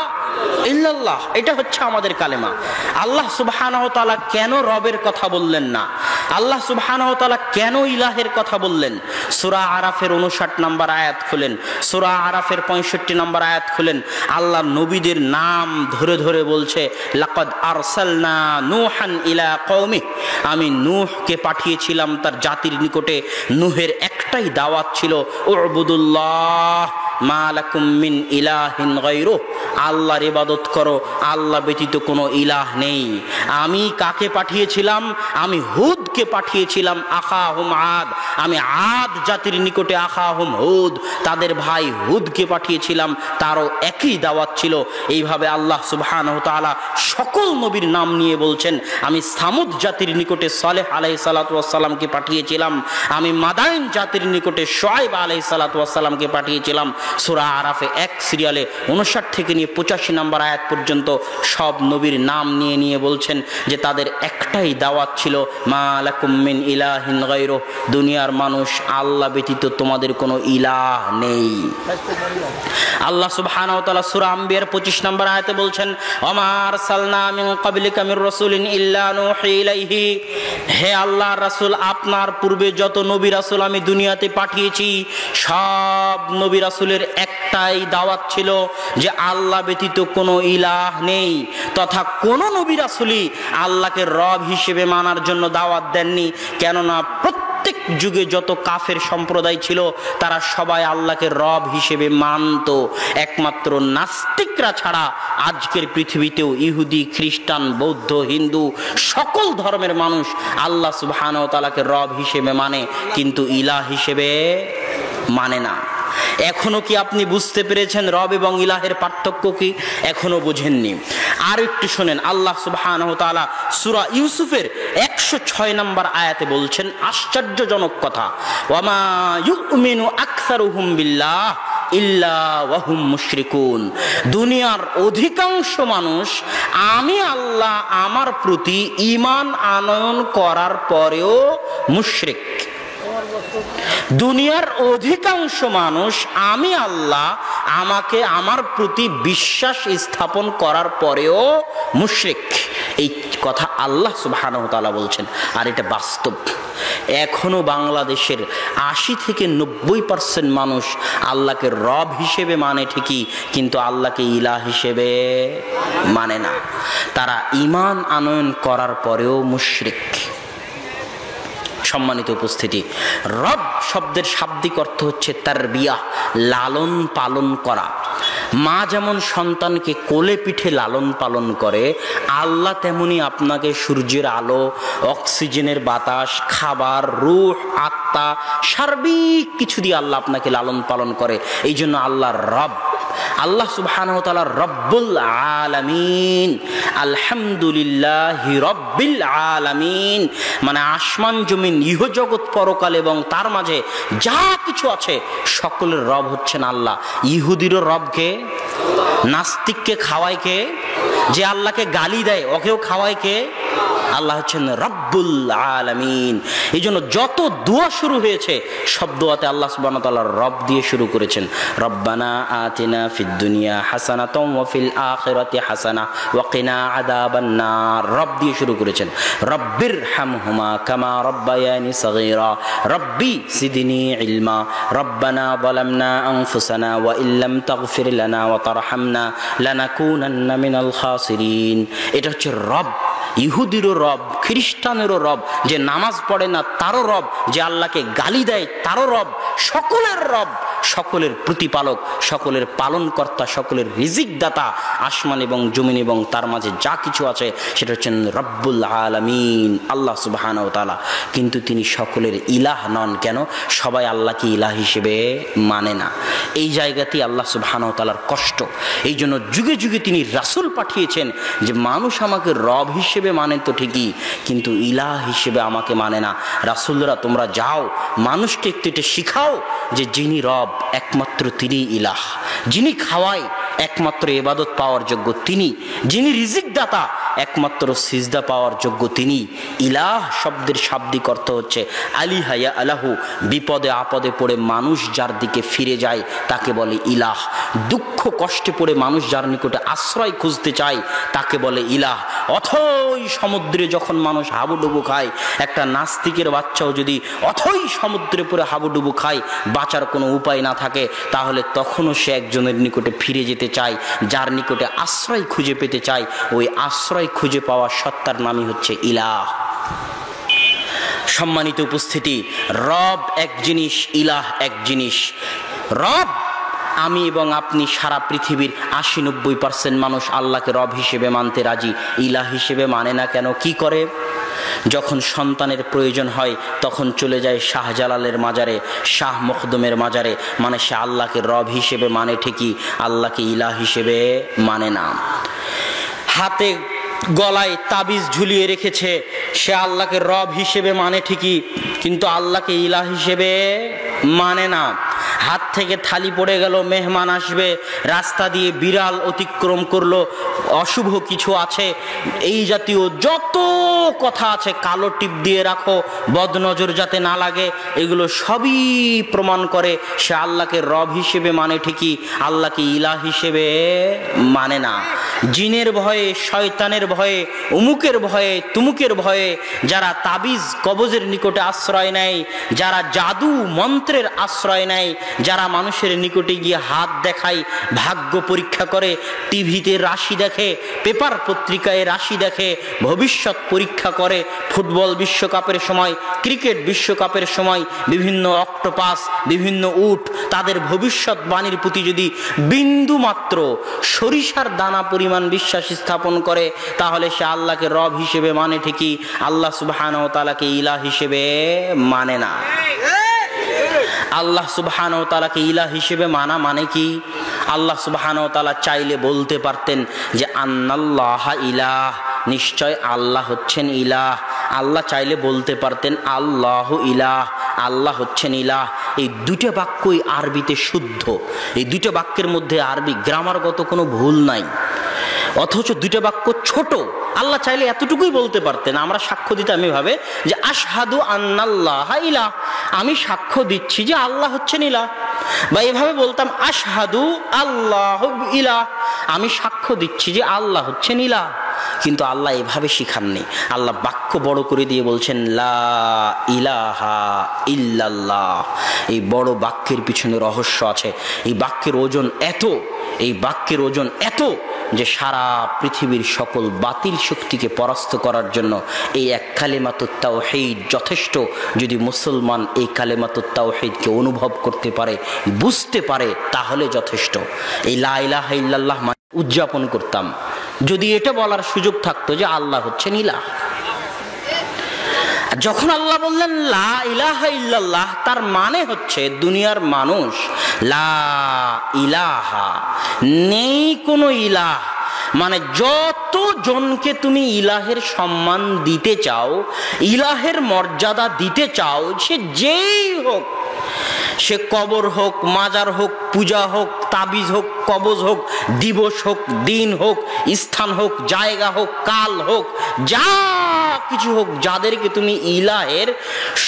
ইল্লাল্লাহ, এটা হচ্ছে আমাদের কালেমা। আল্লাহ সুবহানাহু ওয়া তাআলা কেন রবের কথা বললেন না? আল্লাহ সুবহানাহু ওয়া তাআলা কেন ইলাহের কথা বললেন? সূরা আরাফের 59 নম্বর আয়াত খুলেন, সূরা আরাফের 65 নম্বর আয়াত খুলেন। আল্লাহ নবীদের নাম ধরে ধরে বলছে, লাকাদ আরসালনা নূহান ইলা কওমি, আমি নূহকে পাঠিয়েছিলাম তার জাতির নিকটে। নূহের একটাই দাওয়াত ছিল, উবুদুল্লাহ মা লাকুম মিন ইলাহিন গায়রুহ, আল্লাহর ইবাদত করো, আল্লাহ ব্যতীত কোনো ইলাহ নেই। আমি কাকে পাঠিয়েছিলাম? আমি হুদকে পাঠিয়েছিলাম, আখাহুম আদ, আমি আদ জাতির নিকটে আখাহুম হুদ, তাদের ভাই হুদকে পাঠিয়েছিলাম, তারও একই দাওয়াত ছিল। এইভাবে আল্লাহ সুবহানাহু ওয়া তাআলা সকল নবীর নাম নিয়ে বলছেন। আমি সামুদ জাতির নিকটে সালেহ আলাইহিস সালাতু ওয়াস সালামকে পাঠিয়েছিলাম, আমি মাদাইন জাতির নিকটে শুআয়ব আলাইহিস সালাতু ওয়াস সালামকে পাঠিয়েছিলাম। সূরা আরাফে 1 সিরিয়ালে 59 থেকে নিয়ে 85 নম্বর আয়াত পর্যন্ত সব নবীর নাম নিয়ে নিয়ে বলছেন যে তাদের একটাই দাওয়াত ছিল, মা লাকুম মিন ইলাহিন গায়রুহ, দুনিয়ার মানুষ আল্লাহ ব্যতীত তোমাদের কোনো ইলাহ নেই। আল্লাহ সুবহানাহু ওয়া তাআলা সূরা আম্বিয়ার 25 নম্বর আয়াতে বলছেন, ওমা আরসালনা মিন ক্বাবলিকা মির রাসূলিন ইল্লা নূহি ইলাইহি, হে আল্লাহর রাসূল, আপনার পূর্বে যত নবী রাসূল আমি দুনিয়াতে পাঠিয়েছি সব নবী রাসূলের একটাই দাওয়াত ছিল যে আল্লাহ ব্যতীত কোনো ইলাহ নেই, তথা কোন নবী রাসূলই আল্লাহকে রব হিসেবে মানার জন্য দাওয়াত দেননি। কেননা প্রত্যেক যুগে যত কাফের সম্প্রদায় ছিল তারা সবাই আল্লাহকে রব হিসেবে মানত। একমাত্র নাস্তিকরা ছাড়া আজকের পৃথিবীতেও ইহুদি, খ্রিস্টান, বৌদ্ধ, হিন্দু সকল ধর্মের মানুষ আল্লাহ সুবহানাহু ওয়া তাআলাকে রব হিসেবে মানে, কিন্তু ইলাহ হিসেবে মানে না। এখনো কি আপনি বুঝতে পেরেছেন রব এবং ইলাহের পার্থক্য কি? এখনো বুঝেননি? আর একটু শোনেন, আল্লাহ সুবহানাহু ওয়া তাআলা সূরা ইউসুফের 106 নম্বর আয়াতে বলছেন আশ্চর্যজনক কথা, ওয়ামা ইউমিনু আকসারুহুম বিল্লাহ ইল্লা ওয়া হুম মুশরিকুন, দুনিয়ার অধিকাংশ মানুষ আমি আল্লাহ আমার প্রতি ঈমান আনয়ন করার পরেও মুশরিক। দুনিয়ার অধিকাংশ মানুষ আমি আল্লাহ আমাকে আমার প্রতি বিশ্বাস স্থাপন করার পরেও মুশরিক। এই কথা আল্লাহ সুবহানাহু ওয়া তাআলা বলছেন, আর এটা বাস্তব। এখনো বাংলাদেশের 80 থেকে 90% মানুষ আল্লাহকে রব হিসেবে মানে ঠিকই, কিন্তু আল্লাহকে ইলাহ হিসেবে মানে না। তারা ঈমান আনয়ন করার পরেও মুশরিক। সম্মানিত উপস্থিতি, রব শব্দের শাব্দিক অর্থ হচ্ছে তারবিয়া, লালন পালন করা। মা যেমন সন্তানকে কোলে পিঠে লালন পালন করে, আল্লাহ তেমনি আপনাকে সূর্যের আলো, অক্সিজেনের বাতাস, খাবার, রূহ, আত্মা, সার্বিক কিছু দিয়ে আল্লাহ আপনাকে লালন পালন করে। এই জন্য আল্লাহ রব। আল্লাহ সুবহানাহু ওয়া তাআলা রব্বুল আলামিন, আলহামদুলিল্লাহি রব্বিল আলামিন, মানে আসমান জমিন, ইহজগৎ, পরকাল এবং তার মাঝে যা কিছু আছে সকলের রব হচ্ছেন আল্লাহ। ইহুদিরও রবকে, নাস্তিককে খাওয়ায় কে? যে আল্লাহকে গালি দেয় ওকেও খাওয়ায় কে? আল্লাহ হচ্ছেন রব্বুল আলামিন। এই জন্য যত দোয়া শুরু হয়েছে সব দোয়াতে আল্লাহ সুবহানাহু ওয়া তাআলা রব দিয়ে শুরু করেছেন। রব্বানা আতিনা ফিদ দুনিয়া হাসানাতাও ওয়া ফিল আখিরাতি হাসানা ওয়া কিনা আযাবান নার, রব দিয়ে শুরু করেছেন। রব্বির হামহুমা কামা রব্বায়ানি সগীরা, রব্বি জিদনি ইলমা, রব্বানা যালামনা আনফুসানা ওয়া ইল্লাম তাগফির লানা ওয়া তারহামনা লানাকুনান্না মিনাল খাসিরিন। এটা হচ্ছে রব। ইহুদিরও রব, খ্রিস্টানেরও রব, যে নামাজ পড়ে না তারও রব, যে আল্লাহকে গালি দেয় তারও রব, সকলের রব, সকলের প্রতিপালক, সকলের পালনকর্তা, সকলের রিজিক দাতা, আসমান এবং জমিন এবং তার মাঝে যা কিছু আছে সেটা হচ্ছেন রব্বুল আলামিন, আল্লাহ সুবহানাহু ওয়া তাআলা। কিন্তু তিনি সকলের ইলাহ নন। কেন? সবাই আল্লাহকে ইলাহ হিসেবে মানে না। এই জায়গাতেই আল্লাহ সুবহানাহু ওয়া তাআলার কষ্ট। এই জন্য যুগে যুগে তিনি রাসূল পাঠিয়েছেন যে মানুষ আমাকে রব হিসেবে মানে তো ঠিকই, কিন্তু ইলাহ হিসেবে আমাকে মানে না। রাসূলরা তোমরা যাও মানুষকে একটু এটা শিখাও যে যিনি রব একমাত্র তিনি ইলাহ, যিনি খাওয়ায় একমাত্র ইবাদত পাওয়ার যোগ্য তিনি, যিনি রিজিক দাতা একমাত্র সিজদা পাওয়ার যোগ্য তিনি। ইলাহ শব্দের শাব্দিক অর্থ হচ্ছে আলিহা ইয়া আলাহু, বিপদে আপদে পড়ে মানুষ যার দিকে ফিরে যায় তাকে বলে ইলাহ। দুঃখ কষ্টে পড়ে মানুষ যার নিকটে আশ্রয় খুঁজতে চায় তাকে বলে ইলাহ। অথই সমুদ্রে যখন মানুষ হাবুডুবু খায়, একটা নাস্তিকের বাচ্চাও যদি অথই সমুদ্রে পড়ে হাবুডুবু খায়, বাঁচার কোনো উপায় না থাকে, তাহলে তখনও সে একজনের নিকটে ফিরে যেতে চায়, যার নিকটে আশ্রয় খুঁজে পেতে চায়। ওই আশ্রয় খুঁজে পাওয়া সত্তার নামই হচ্ছে ইলাহ। সম্মানিত উপস্থিতি, রব এক জিনিস, ইলাহ এক জিনিস। রব আমি এবং আপনি, সারা পৃথিবীর 80-90% মানুষ আল্লাহকে রব হিসেবে মানতে রাজি, ইলাহ হিসেবে মানে না কেন? কি করে? যখন সন্তানের প্রয়োজন হয় তখন চলে যায় শাহজালালের মাজারে, শাহ মখদুমের মাজারে, মানে সে আল্লাহকে রব হিসেবে মানে ঠিকই, আল্লাহকে ইলাহ হিসেবে মানে না। হাতে গলায় তাবিজ ঝুলিয়ে রেখেছে, সে আল্লাহকে রব হিসেবে মানে ঠিকই, কিন্তু আল্লাহকে ইলাহ হিসেবে মানে না। হাত থেকে থালি পড়ে গেল, মেহমান আসবে, রাস্তা দিয়ে বিড়াল অতিক্রম করলো, অশুভ কিছু আছে, এই জাতীয় যত কথা আছে, কালো টিপ দিয়ে রাখো বদনজর যাতে না লাগে, এগুলো সবই প্রমাণ করে সে আল্লাহকে রব হিসেবে মানে ঠিকই, আল্লাহকে ইলাহ হিসেবে মানে না। জিনের ভয়ে, শয়তানের ভয়ে, উমুকের ভয়ে, তুমুকের ভয়ে যারা তাবিজ কবজের নিকটে আশ্রয় নেয়, যারা জাদু মন্ত্রের আশ্রয় নেয়, যারা মানুষের নিকটে গিয়ে হাত দেখায়, ভাগ্য পরীক্ষা করে, টিভিতে রাশি দেখে, পেপার পত্রিকায় রাশি দেখে, ভবিষ্যৎ পরীক্ষা করে, ফুটবল বিশ্বকাপের সময়, ক্রিকেট বিশ্বকাপের সময় বিভিন্ন অক্টোপাস, বিভিন্ন উট, তাদের ভবিষ্যৎবাণীর প্রতি যদি বিন্দু মাত্র সরিষার দানা পরিমাণ বিশ্বাস স্থাপন করে, তাহলে সে আল্লাহকে রব হিসেবে মানে ঠিকই, আল্লাহ সুবহানাহু ওয়া তাআলাকে ইলাহ হিসেবে মানে না। আল্লাহ সুবহানাহু ওয়া তাআলাকে ইলাহ হিসেবে মানা মানে কি? আল্লাহ সুবহানাহু ওয়া তাআলা চাইলে বলতে পারতেন যে আন্নাল্লাহা ইলাহ, নিশ্চয় আল্লাহ হচ্ছেন ইলাহ। আল্লাহ চাইলে বলতে পারতেন আল্লাহু ইলাহ, আল্লাহ হচ্ছেন ইলাহ। এই দুটো বাক্যই আরবিতে শুদ্ধ, এই দুটো বাক্যের মধ্যে আরবি গ্রামারগত কোনো ভুল নাই, অথচ দুটো বাক্য ছোট। আল্লাহ চাইলে এতটুকুই বলতে পারতেন, আমরা সাক্ষ্য দিতাম এভাবে যে আশহাদু আন্নাল্লাহা ইলাহ, আমি সাক্ষ্য দিচ্ছি যে আল্লাহ হচ্ছেন ইলাহ, বা এভাবে বলতাম আশহাদু আল্লাহু ইলাহ, আমি সাক্ষ্য দিচ্ছি যে আল্লাহ হচ্ছেন ইলাহ। কিন্তু আল্লাহ এভাবে শিখাননি, আল্লাহ বাক্য বড় করে দিয়ে বলছেন লা ইলাহা ইল্লাল্লাহ। এই বড় বাক্যের পিছনে রহস্য আছে, এই বাক্যের ওজন এত, এই বাক্যের ওজন এত যে সারা পৃথিবীর সকল বাতিল শক্তিকে পরাস্ত করার জন্য এই এক কালেমাতুত তাওহীদ যথেষ্ট। যদি মুসলমান এই কালেমাতুত তাওহীদকে অনুভব করতে পারে, বুঝতে পারে, তাহলে যথেষ্ট। এই লা ইলাহা ইল্লাল্লাহ উদযাপন করতাম যদি এটা বলার সুযোগ থাকতো যে আল্লাহ হচ্ছেন ইলাহ। যখন আল্লাহ বললেন লা ইলাহা ইল্লাল্লাহ, তার মানে হচ্ছে দুনিয়ার মানুষ লা ইলাহা, নেই কোনো ইলাহ, মানে যত জনকে তুমি ইলাহের সম্মান দিতে চাও, ইলাহের মর্যাদা দিতে চাও, সে যেই হোক, সে কবর হোক, মাজার হোক, পূজা হোক, তাবিজ হোক, কবজ হোক, দিবস হোক, দিন হোক, স্থান হোক, জায়গা হোক, কাল হোক, যা কিছু হোক, যাদেরকে তুমি ইলাহের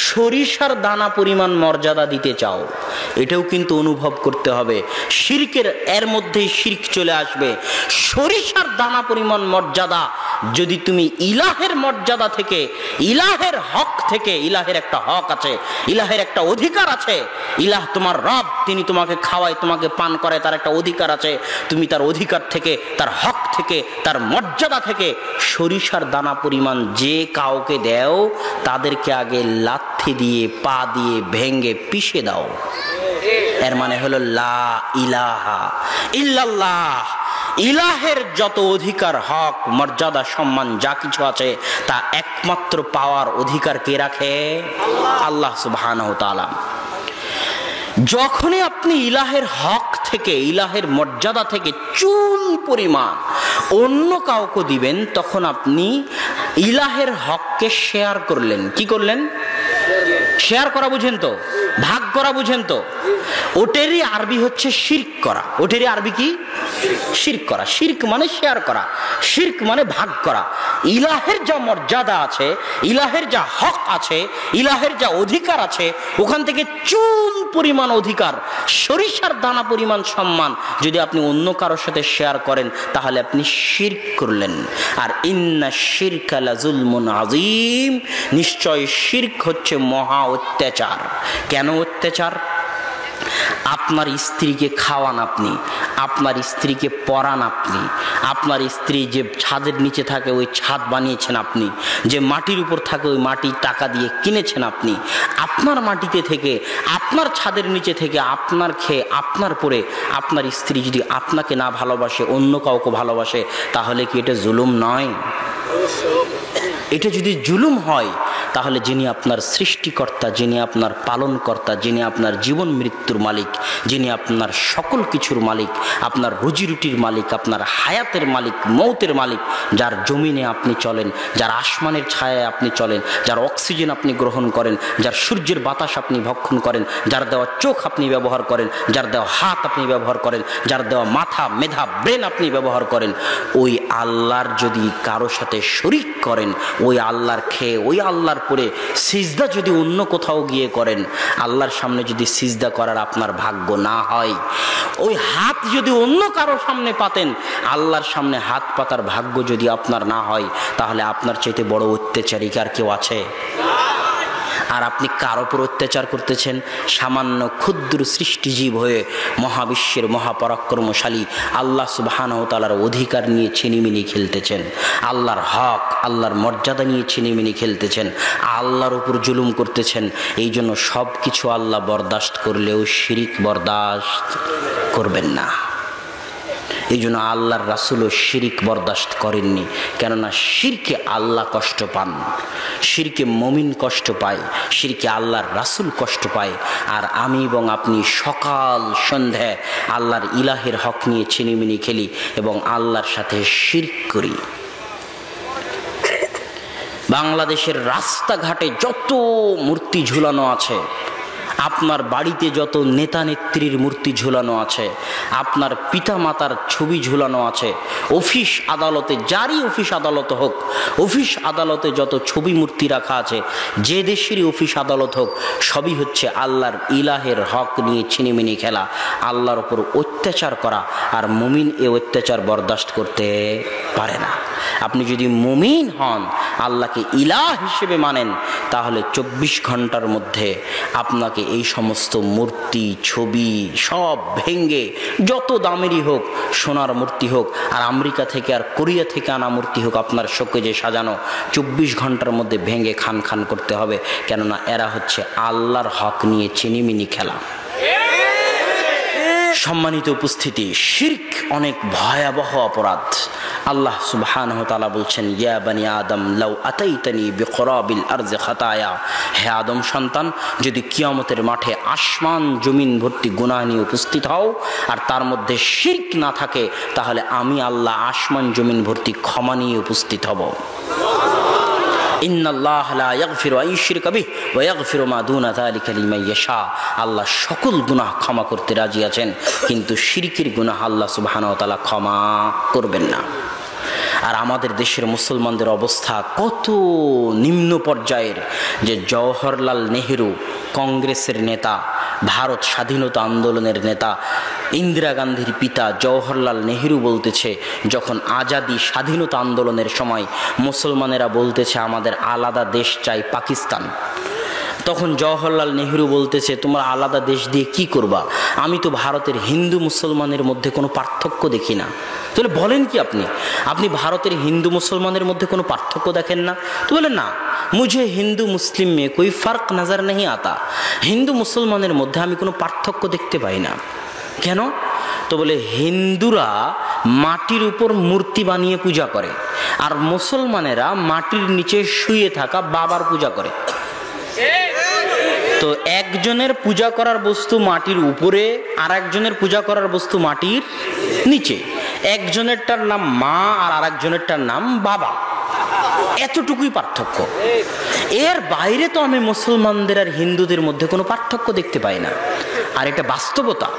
সরিষার দানা পরিমাণ মর্যাদা দিতে চাও, এটাও কিন্তু অনুভব করতে হবে। শিরকের এর মধ্যেই শিরক চলে আসবে। সরিষার দানা পরিমাণ মর্যাদা যদি তুমি ইলাহের মর্যাদা থেকে, ইলাহের হক থেকে, ইলাহের একটা হক আছে, ইলাহের একটা অধিকার আছে, ইলাহ তোমার রব, তিনি তোমাকে খাওয়ায়, তোমাকে পান করে, তার একটা অধিকার আছে, তুমি তার অধিকার থেকে, তার হক থেকে, তার মর্যাদা থেকে সরিষার দানা পরিমাণ যে কাউকে দেও, তাদেরকে আগে লাথি দিয়ে, পা দিয়ে ভেঙ্গে পিষে দাও। এর মানে হলো লা ইলাহা ইল্লাল্লাহ। ইলাহের যত অধিকার, হক, মর্যাদা, সম্মান যা কিছু আছে, তা একমাত্র পাওয়ার অধিকার কে রাখে? আল্লাহ সুবহানাহু ওয়া তাআলা। যখনই আপনি ইলাহের হক থেকে, ইলাহের মর্যাদা থেকে চুল পরিমাণ অন্য কাউকে দিবেন, তখন আপনি ইলাহের হককে শেয়ার করলেন। কি করলেন? শেয়ার করা বুঝেন তো, ভাগ করা বুঝেন তো? ওটেরই আরবি হচ্ছে শিরক করা। ওটেরই আরবি কি? শিরক করা। শিরক মানে শেয়ার করা, শিরক মানে ভাগ করা। ইলাহের যা মর্যাদা আছে, ইলাহের যা হক আছে, ইলাহের যা অধিকার আছে, ওখান থেকে চুল পরিমাণ অধিকার, সরিষার দানা পরিমাণ সম্মান যদি আপনি অন্য কারোর সাথে শেয়ার করেন, তাহলে আপনি শিরক করলেন। আর ইন্না শিরকা লাযুলমুন আযীম, নিশ্চয় শিরক হচ্ছে মহা অত্যাচার। কেন অত্যাচার? আপনার স্ত্রীকে খাওয়ান আপনি, আপনার স্ত্রীকে পরান আপনি, আপনার স্ত্রী যে ছাদের নিচে থাকে ওই ছাদ বানিয়েছেন আপনি, যে মাটির উপর থাকে ওই মাটি টাকা দিয়ে কিনেছেন আপনি। আপনার মাটিতে থেকে, আপনার ছাদের নিচে থেকে, আপনার খেয়ে আপনার পরে আপনার স্ত্রী যদি আপনাকে না ভালোবাসে, অন্য কাউকে ভালোবাসে, তাহলে কি এটা জুলুম নয়? এটা যদি জুলুম হয়, তাহলে যিনি আপনার সৃষ্টিকর্তা, যিনি আপনার পালনকর্তা, যিনি আপনার জীবন মৃত্যুর মালিক, যিনি আপনার সকল কিছুর মালিক, আপনার রুজি রুটির মালিক, আপনার হায়াতের মালিক, মৌতের মালিক, যার জমিনে আপনি চলেন, যার আসমানের ছায়ায় আপনি চলেন, যার অক্সিজেন আপনি গ্রহণ করেন, যার সূর্যের বাতাস আপনি ভক্ষণ করেন, যার দেওয়া চোখ আপনি ব্যবহার করেন, যার দেওয়া হাত আপনি ব্যবহার করেন, যার দেওয়া মাথা, মেধা, ব্রেন আপনি ব্যবহার করেন, ওই আল্লাহর যদি কারো সাথে শরীক করেন, ওই আল্লাহর খেয়ে, ওই আল্লাহর পরে সিজদা যদি অন্য কোথাও গিয়ে করেন, আল্লাহর সামনে যদি সিজদা করার আপনার ভাগ্য না হয়, ওই হাত যদি অন্য কারো সামনে পাতেন, আল্লাহর সামনে হাত পাতার ভাগ্য যদি আপনার না হয়, তাহলে আপনার চাইতে বড় অত্যাচারী আর কেউ আছে? আর আপনি কার উপর অত্যাচার করতেছেন? সামান্য ক্ষুদ্র সৃষ্টিজীব হয়ে মহাবিশ্বের মহাপরাক্রমশালী আল্লাহ সুবহানাহু ওয়া তাআলার অধিকার নিয়ে ছিনিমিনি খেলতেছেন, আল্লাহর হক, আল্লাহর মর্যাদা নিয়ে ছিনিমিনি খেলতেছেন, আল্লাহর উপর জুলুম করতেছেন। এই জন্য সব কিছু আল্লাহ বরদাস্ত করলেও শিরিক বরদাস্ত করবেন না। এই জন্য আল্লাহর রাসূলও শিরিক বরদাস্ত করেননি, কেননা শিরকে আল্লাহ কষ্ট পান, শিরকে মুমিন কষ্ট পায়, শিরকে আল্লাহর রাসূল কষ্ট পায়। আর আমি এবং আপনি সকাল সন্ধ্যায় আল্লাহর ইলাহের হক নিয়ে ছিনিমিনি খেলি এবং আল্লাহর সাথে শিরক করি। বাংলাদেশের রাস্তাঘাটে যত মূর্তি ঝুলানো আছে, আপনার বাড়িতে যত নেতা নেত্রীর মূর্তি ঝুলানো আছে, আপনার পিতা মাতার ছবি ঝুলানো আছে, অফিস আদালতে, যারই অফিস আদালত হোক, অফিস আদালতে যত ছবি মূর্তি রাখা আছে, যে দেশেরই অফিস আদালত হোক, সবই হচ্ছে আল্লাহর ইলাহের হক নিয়ে ছিনিমিনি খেলা, আল্লাহর ওপর অত্যাচার করা। আর মুমিন এ অত্যাচার বরদাস্ত করতে পারে না। আপনি যদি মুমিন হন, আল্লাহকে ইলাহ হিসেবে মানেন, তাহলে 24 ঘন্টার মধ্যে আপনাকে এই সমস্ত মূর্তি, ছবি সব ভেঙ্গে, যত দামেরই হোক, সোনার মূর্তি হোক, আর আমেরিকা থেকে আর কোরিয়া থেকে আনা মূর্তি হোক, আপনার শোকেজে সাজানো, 24 ঘন্টার মধ্যে ভেঙ্গে খান খান করতে হবে, কেননা এরা হচ্ছে আল্লাহর হক নিয়ে চিনিমিনি খেলা। সম্মানিত উপস্থিতি, শিরক অনেক ভয়াবহ অপরাধ। আল্লাহ সুবহানাহু ওয়া তাআলা বলছেন, ইয়া বানি আদম লাউ আতাইতানি বিকরাবিল আরজি খাতায়া, হে আদম সন্তান, যদি কিয়ামতের মাঠে আসমান জমিন ভর্তি গুনাহ নিয়ে উপস্থিত হও আর তার মধ্যে শিরক না থাকে, তাহলে আমি আল্লাহ আসমান জমিন ভর্তি ক্ষমা নিয়ে উপস্থিত হব। ইন্নাল্লাহ লা ইয়াগফিরু আন ইউশরিকা বিহি ওয়া ইয়াগফিরু মা দুনা যালিকা লিমান ইয়াশা। আল্লাহ সকল গুনাহ ক্ষমা করতে রাজি আছেন, কিন্তু শিরকের গুনাহ আল্লাহ সুবহানাহু ওয়া তাআলা ক্ষমা করবেন না। আর আমাদের দেশের মুসলমানদের অবস্থা কত নিম্ন পর্যায়ের, যে জওহরলাল নেহেরু, কংগ্রেসের নেতা, ভারত স্বাধীনতা আন্দোলনের নেতা, ইন্দিরা গান্ধীর পিতা জওহরলাল নেহেরু বলতেছে, যখন আজাদি স্বাধীনতা আন্দোলনের সময় মুসলমানেরা বলতেছে আমাদের আলাদা দেশ চাই, পাকিস্তান, তখন জওহরলাল নেহেরু বলতেছে, তোমরা আলাদা দেশ দিয়ে কি করবা? আমি তো ভারতের হিন্দু মুসলমানের মধ্যে কোনো পার্থক্য দেখি না। তাহলে বলেন কি আপনি ভারতের হিন্দু মুসলমানের মধ্যে কোনো পার্থক্য দেখেন না? তো বলেন না, মুঝে হিন্দু মুসলিম মে কোই ফার্ক নজর नहीं आता, হিন্দু মুসলমানের মধ্যে আমি কোনো পার্থক্য দেখতে পাই না। কেন? তো বলে, হিন্দুরা মাটির উপর মূর্তি বানিয়ে পূজা করে, আর মুসলমানেরা মাটির নিচে শুয়ে থাকা বাবার পূজা করে। তো একজনের পূজা করার বস্তু মাটির উপরে, আর একজনের পূজা করার বস্তু মাটির নিচে। একজনেরটার নাম মা আর আরেকজনেরটার নাম বাবা। এতটুকুই পার্থক্য। এর বাইরে তো আমি মুসলমানদের আর হিন্দুদের মধ্যে কোনো পার্থক্য দেখতে পাই না, আর এটা বাস্তবতা।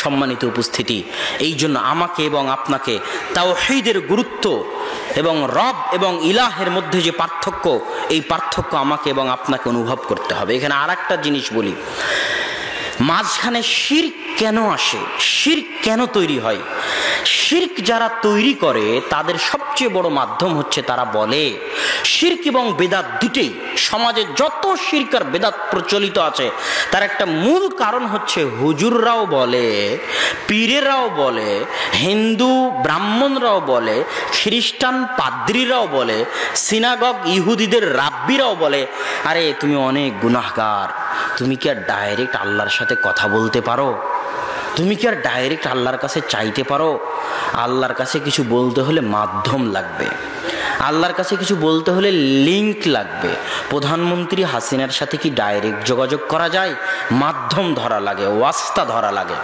সম্মানিত উপস্থিতি, এই জন্য আমাকে এবং আপনাকে তাওহীদের গুরুত্ব এবং রব এবং ইলাহের মধ্যে যে পার্থক্য, এই পার্থক্য আমাকে এবং আপনাকে অনুভব করতে হবে। এখানে আর একটা জিনিস বলি, মাঝখানে শিরক কেন আসে, শিরক কেন তৈরি হয়? শিরক যারা তৈরি করে তাদের সবচেয়ে বড় মাধ্যম হচ্ছে, তারা বলে শিরক এবং বেদাত দুটেই, সমাজে যত শিরক আর বেদাত প্রচলিত আছে তার একটা মূল কারণ হচ্ছে হুজুররাও বলে, পীরেরাও বলে, হিন্দু ব্রাহ্মণরাও বলে, খ্রিস্টান পাদ্রীরাও বলে, সিনাগগ ইহুদিদের রাব্বিরাও বলে, আরে তুমি অনেক গুনাহগার, তুমি কি আর ডাইরেক্ট আল্লাহর সাথে কথা বলতে পারো? তুমি কি আর ডাইরেক্ট আল্লাহর কাছে চাইতে পারো? আল্লাহর কাছে কিছু বলতে হলে মাধ্যম লাগবে, আল্লাহর কাছে কিছু বলতে হলে লিংক লাগবে। প্রধানমন্ত্রী হাসিনার সাথে কি ডাইরেক্ট যোগাযোগ করা যায়? মাধ্যম ধরা লাগে, ওয়াস্তা ধরা লাগে।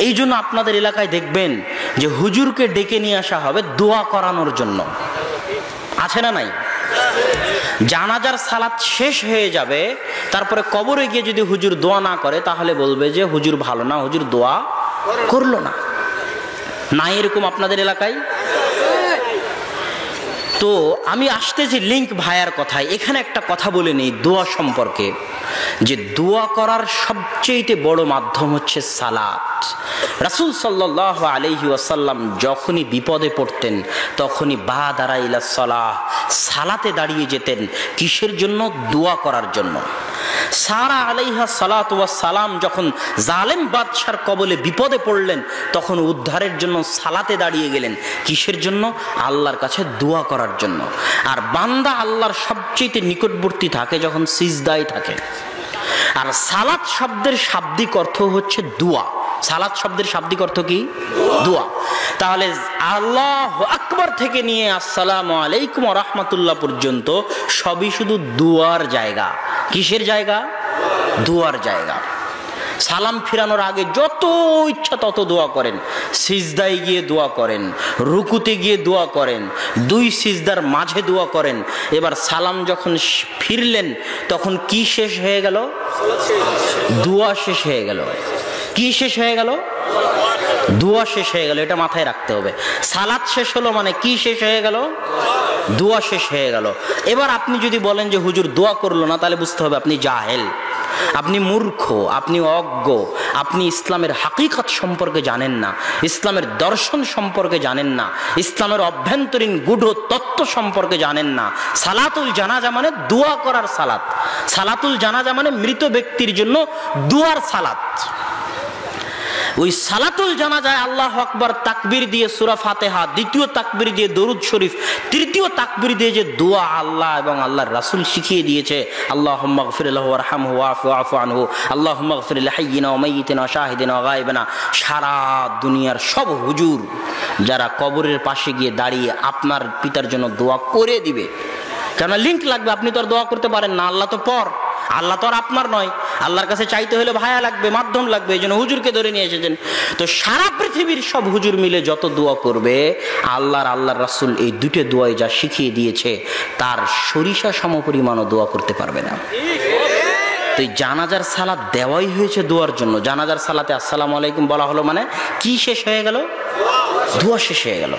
এই জন্য আপনাদের এলাকায় দেখবেন যে হুজুরকে ডেকে নিয়ে আসা হবে দোয়া করানোর জন্য, আছে না নাই? জানাজার সালাত শেষ হয়ে যাবে, তারপরে কবরে গিয়ে যদি হুজুর দোয়া না করে তাহলে বলবে যে হুজুর ভালো না, হুজুর দোয়া করলো না। না এরকম আপনাদের এলাকায়? তো আমি আসতেছি লিংক ভাইয়ার কথায়, এখানে একটা কথা বলে নেই দোয়া সম্পর্কে, যে দোয়া করার সবচেয়ে বড় মাধ্যম হচ্ছে সালাত। রাসূল সাল্লাল্লাহু আলাইহি ওয়াসাল্লাম যখনই বিপদে পড়তেন তখনই বাদারা ইলা সালাহ, সালাতে দাঁড়িয়ে যেতেন। কিসের জন্য? দোয়া করার জন্য। সারা আলাইহা সালাতু ওয়াস সালাম যখন জালেম বাদশার কবলে বিপদে পড়লেন তখন উদ্ধারের জন্য সালাতে দাঁড়িয়ে গেলেন। কিসের জন্য? আল্লাহর কাছে দোয়া করার জন্য। আর বান্দা আল্লাহর সবচেয়ে নিকটবর্তী থাকে যখন সিজদায় থাকে। আর সালাত শব্দের শাব্দিক অর্থ হচ্ছে দোয়া। সালাত শব্দের শাব্দিক অর্থ কি? দোয়া। তাহলে আল্লাহু আকবার থেকে নিয়ে আসসালামু আলাইকুম ওয়া রাহমাতুল্লাহ পর্যন্ত সবই শুধু দোয়ার জায়গা। কিসের জায়গা? দোয়ার জায়গা। সালাম ফিরানোর আগে যত ইচ্ছা তত দোয়া করেন, সিজদায় গিয়ে দোয়া করেন, রুকুতে গিয়ে দোয়া করেন, দুই সিজদার মাঝে দোয়া করেন। এবার সালাম যখন ফিরলেন তখন কি শেষ হয়ে গেল? দোয়া শেষ হয়ে গেল। কি শেষ হয়ে গেল? দোয়া শেষ হয়ে গেল। এটা মাথায় রাখতে হবে। সালাত শেষ হলো মানে কি শেষ হয়ে গেল? দোয়া শেষ হয়ে গেল। এবার আপনি যদি বলেন যে হুজুর দোয়া করলো না, তাহলে বুঝতে হবে আপনি জাহেল, আপনি মূর্খ, আপনি অজ্ঞ, আপনি ইসলামের হাকিকত সম্পর্কে জানেন না, ইসলামের দর্শন সম্পর্কে জানেন না, ইসলামের অভ্যন্তরীণ গূঢ় তত্ত্ব সম্পর্কে জানেন না। সালাতুল জানাজা মানে দোয়া করার সালাত। সালাতুল জানাজা মানে মৃত ব্যক্তির জন্য দোয়ার সালাত। ওই সালাতুল জানাজায় আল্লাহু আকবার তাকবীর দিয়ে সূরা ফাতিহা, দ্বিতীয় তাকবীর দিয়ে দরুদ শরীফ, তৃতীয় তাকবীর দিয়ে যে দোয়া আল্লাহ এবং আল্লাহর রাসূল শিখিয়ে দিয়েছে, আল্লাহুম্মা গফির লাহু ওয়ারহামহু ওয়াফু আনহু, আল্লাহুম্মা গফির লিহাইয়িনা ওয়া মাইয়িতিনা ওয়া শাহিদিনা ওয়া গায়বিনা। সারা দুনিয়ার সব হুজুর যারা কবরের পাশে গিয়ে দাঁড়িয়ে আপনার পিতার জন্য দোয়া করে দিবে, কেননা লিংক লাগবে। আপনি তো আর দোয়া করতে পারেন না, আল্লাহ তো পর, আল্লাহ তো আর আপনার নয়। আল্লাহর কাছে চাইতে হলে ভায়া লাগবে, মাধ্যম লাগবে, এই জন্য হুজুরকে ধরে নিয়ে এসেছেন। তো সারা পৃথিবীর সব হুজুর মিলে যত দোয়া করবে, আল্লাহর রাসূল এই দুটো দোয়াই যা শিখিয়ে দিয়েছে তার সরিষা সমপরিমাণও দোয়া করতে পারবে না। তো এই জানাজার সালাত দেওয়াই হয়েছে দোয়ার জন্য। জানাজার সালাতে আসসালামু আলাইকুম বলা হলো মানে কি শেষ হয়ে গেল? দোয়া শেষ হয়ে গেল।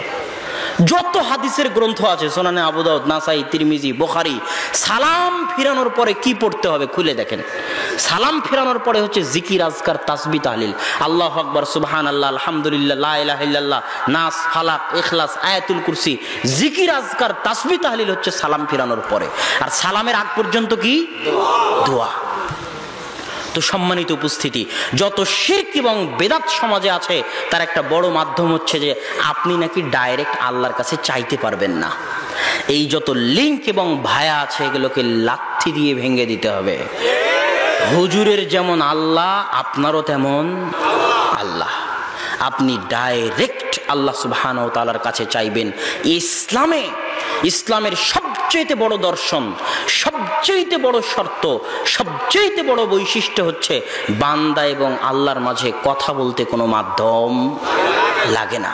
যত হাদিসের গ্রন্থ আছে, সুনানে আবু দাউদ, নাসাই, তিরমিজি, বুখারী, সালাম ফিরানোর পরে কি পড়তে হবে খুলে দেখেন। সালাম ফিরানোর পরে হচ্ছে জিকির, আজকার, তাসবিহ, তাহলিল, আল্লাহু আকবার, সুবহানাল্লাহ, আলহামদুলিল্লাহ, লা ইলাহা ইল্লাল্লাহ, নাস, ফালাক, ইখলাস, আয়াতুল কুরসি। জিকির, আজকার, তাসবিহ, তাহলিল হচ্ছে সালাম ফিরানোর পরে। আর সালামের আগ পর্যন্ত কি? দোয়া। তো সম্মানিত উপস্থিতি, যত শিরক এবং বেদাত সমাজে আছে তার একটা বড় মাধ্যম হচ্ছে যে আপনি নাকি ডাইরেক্ট আল্লাহর কাছে চাইতে পারবেন না। এই যত লিংক এবং ভায়া আছে এগুলোকে লাথি দিয়ে ভেঙে দিতে হবে। হুজুরের যেমন আল্লাহ, আপনারও তেমন আল্লাহ। আপনি ডাইরেক্ট আল্লাহ সুবহানাহু ওয়া তাআলার কাছে চাইবেন। ইসলামের সবচেয়ে বড় দর্শন, সবচেয়ে বড় শর্ত, সবচেয়ে বড় বৈশিষ্ট্য হচ্ছে বান্দা এবং আল্লাহর মাঝে কথা বলতে কোনো মাধ্যম লাগে না।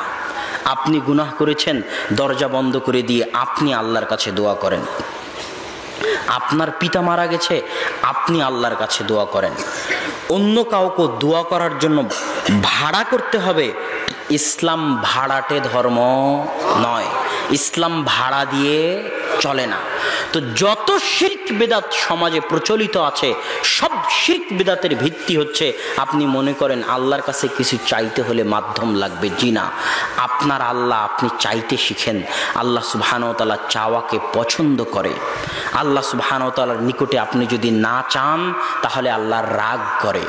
আপনি গুনাহ করেছেন, দরজা বন্ধ করে দিয়ে আপনি আল্লাহর কাছে দোয়া করেন। আপনার পিতা মারা গেছে, আপনি আল্লাহর কাছে দোয়া করেন। অন্য কাউকে দোয়া করার জন্য ভাড়া করতে হবে, ইসলাম ভাড়াটে ধর্ম নয়, ইসলাম ভাড়া দিয়ে চলে না। তো যত শিরক বিদআত সমাজে প্রচলিত আছে, সব শিরক বিদআতের ভিত্তি হচ্ছে আপনি মনে করেন আল্লাহর কাছে কিছু চাইতে হলে মাধ্যম লাগবে। জি না, আপনার আল্লাহ, আপনি চাইতে শিখেন। আল্লাহ সুবহানাহু ওয়া তাআলা চাওয়াকে পছন্দ করে। আল্লাহ সুবহানাহু ওয়া তাআলার নিকটে আপনি যদি না চান তাহলে আল্লাহর রাগ করে।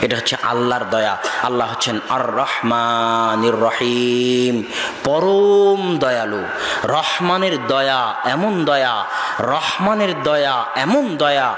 এটা হচ্ছে আল্লাহর দয়া। আল্লাহ হচ্ছেন আর রহমানির রহিম, পরম দয়ালু। রহমানের দয়া এমন দয়া, রহমানের দয়া এমন দয়া,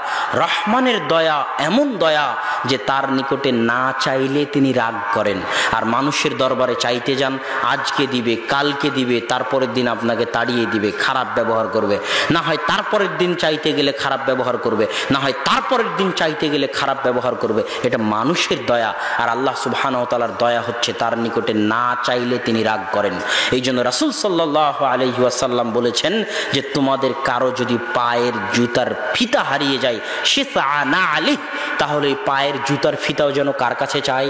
রহমানের দয়া এমন দয়া যে তার নিকটে না চাইলে তিনি রাগ করেন। আর মানুষের দরবারে চাইতে যান, আজকে দিবে, কালকে দিবে, তারপরের দিন আপনাকে তাড়িয়ে দিবে, খারাপ ব্যবহার করবে। না হয় তারপরের দিন চাইতে গেলে খারাপ ব্যবহার করবে, না হয় তারপরের দিন চাইতে গেলে খারাপ ব্যবহার করবে। এটা মানুষের দয়া। আর আল্লাহ সুবহানাহু ওয়া তাআলার দয়া হচ্ছে তার নিকটে না চাইলে তিনি রাগ করেন। এই জন্য রাসূল সাল্লাল্লাহু আলাইহি ওয়াসাল্লাম বলেছেন যে তোমাদের কারো যদি পায়ের জুতার ফিতা হারিয়ে যায়, শিফআনা আলাইহি, তাহলে এই পায়ের জুতার ফিতাও যেন কার কাছে চাই?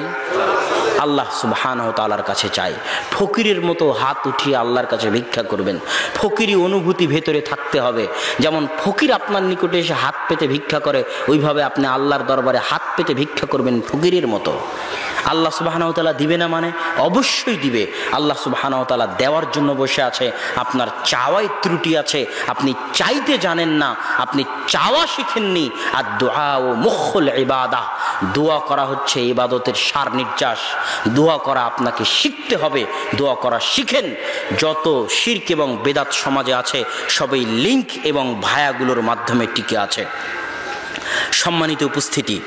আল্লাহ সুবহানাহু ওয়া তাআলার কাছে চাই। ফকিরের মতো হাত উঠিয়ে আল্লাহর কাছে ভিক্ষা করবেন। ফকিরি অনুভূতি ভেতরে থাকতে হবে। যেমন ফকির আপনার নিকটে এসে হাত পেতে ভিক্ষা করে, ওইভাবে আপনি আল্লাহর দরবারে হাত পেতে ভিক্ষা করবেন ফকিরের মতো। আল্লাহ সুবহানাহু ওয়া তাআলা দিবে না মানে? অবশ্যই দিবে। আল্লাহ সুবহানাহু ওয়া তাআলা দেওয়ার জন্য বসে আছে। আপনার চাওয়ায় ত্রুটি আছে, আপনি চাইতে জানেন না, আপনি চাওয়া শিখেননি। আর দোয়া ও মুখুল ইবাদা, দোয়া করা হচ্ছে ইবাদতের সার নির্যাস। দোয়া করা আপনাকে শিখতে হবে। দোয়া করা শিখেন। যত শিরক এবং বেদাত সমাজে আছে সবই লিঙ্ক এবং ভায়াগুলোর মাধ্যমে টিকে আছে। সম্মানিত উপস্থিতি,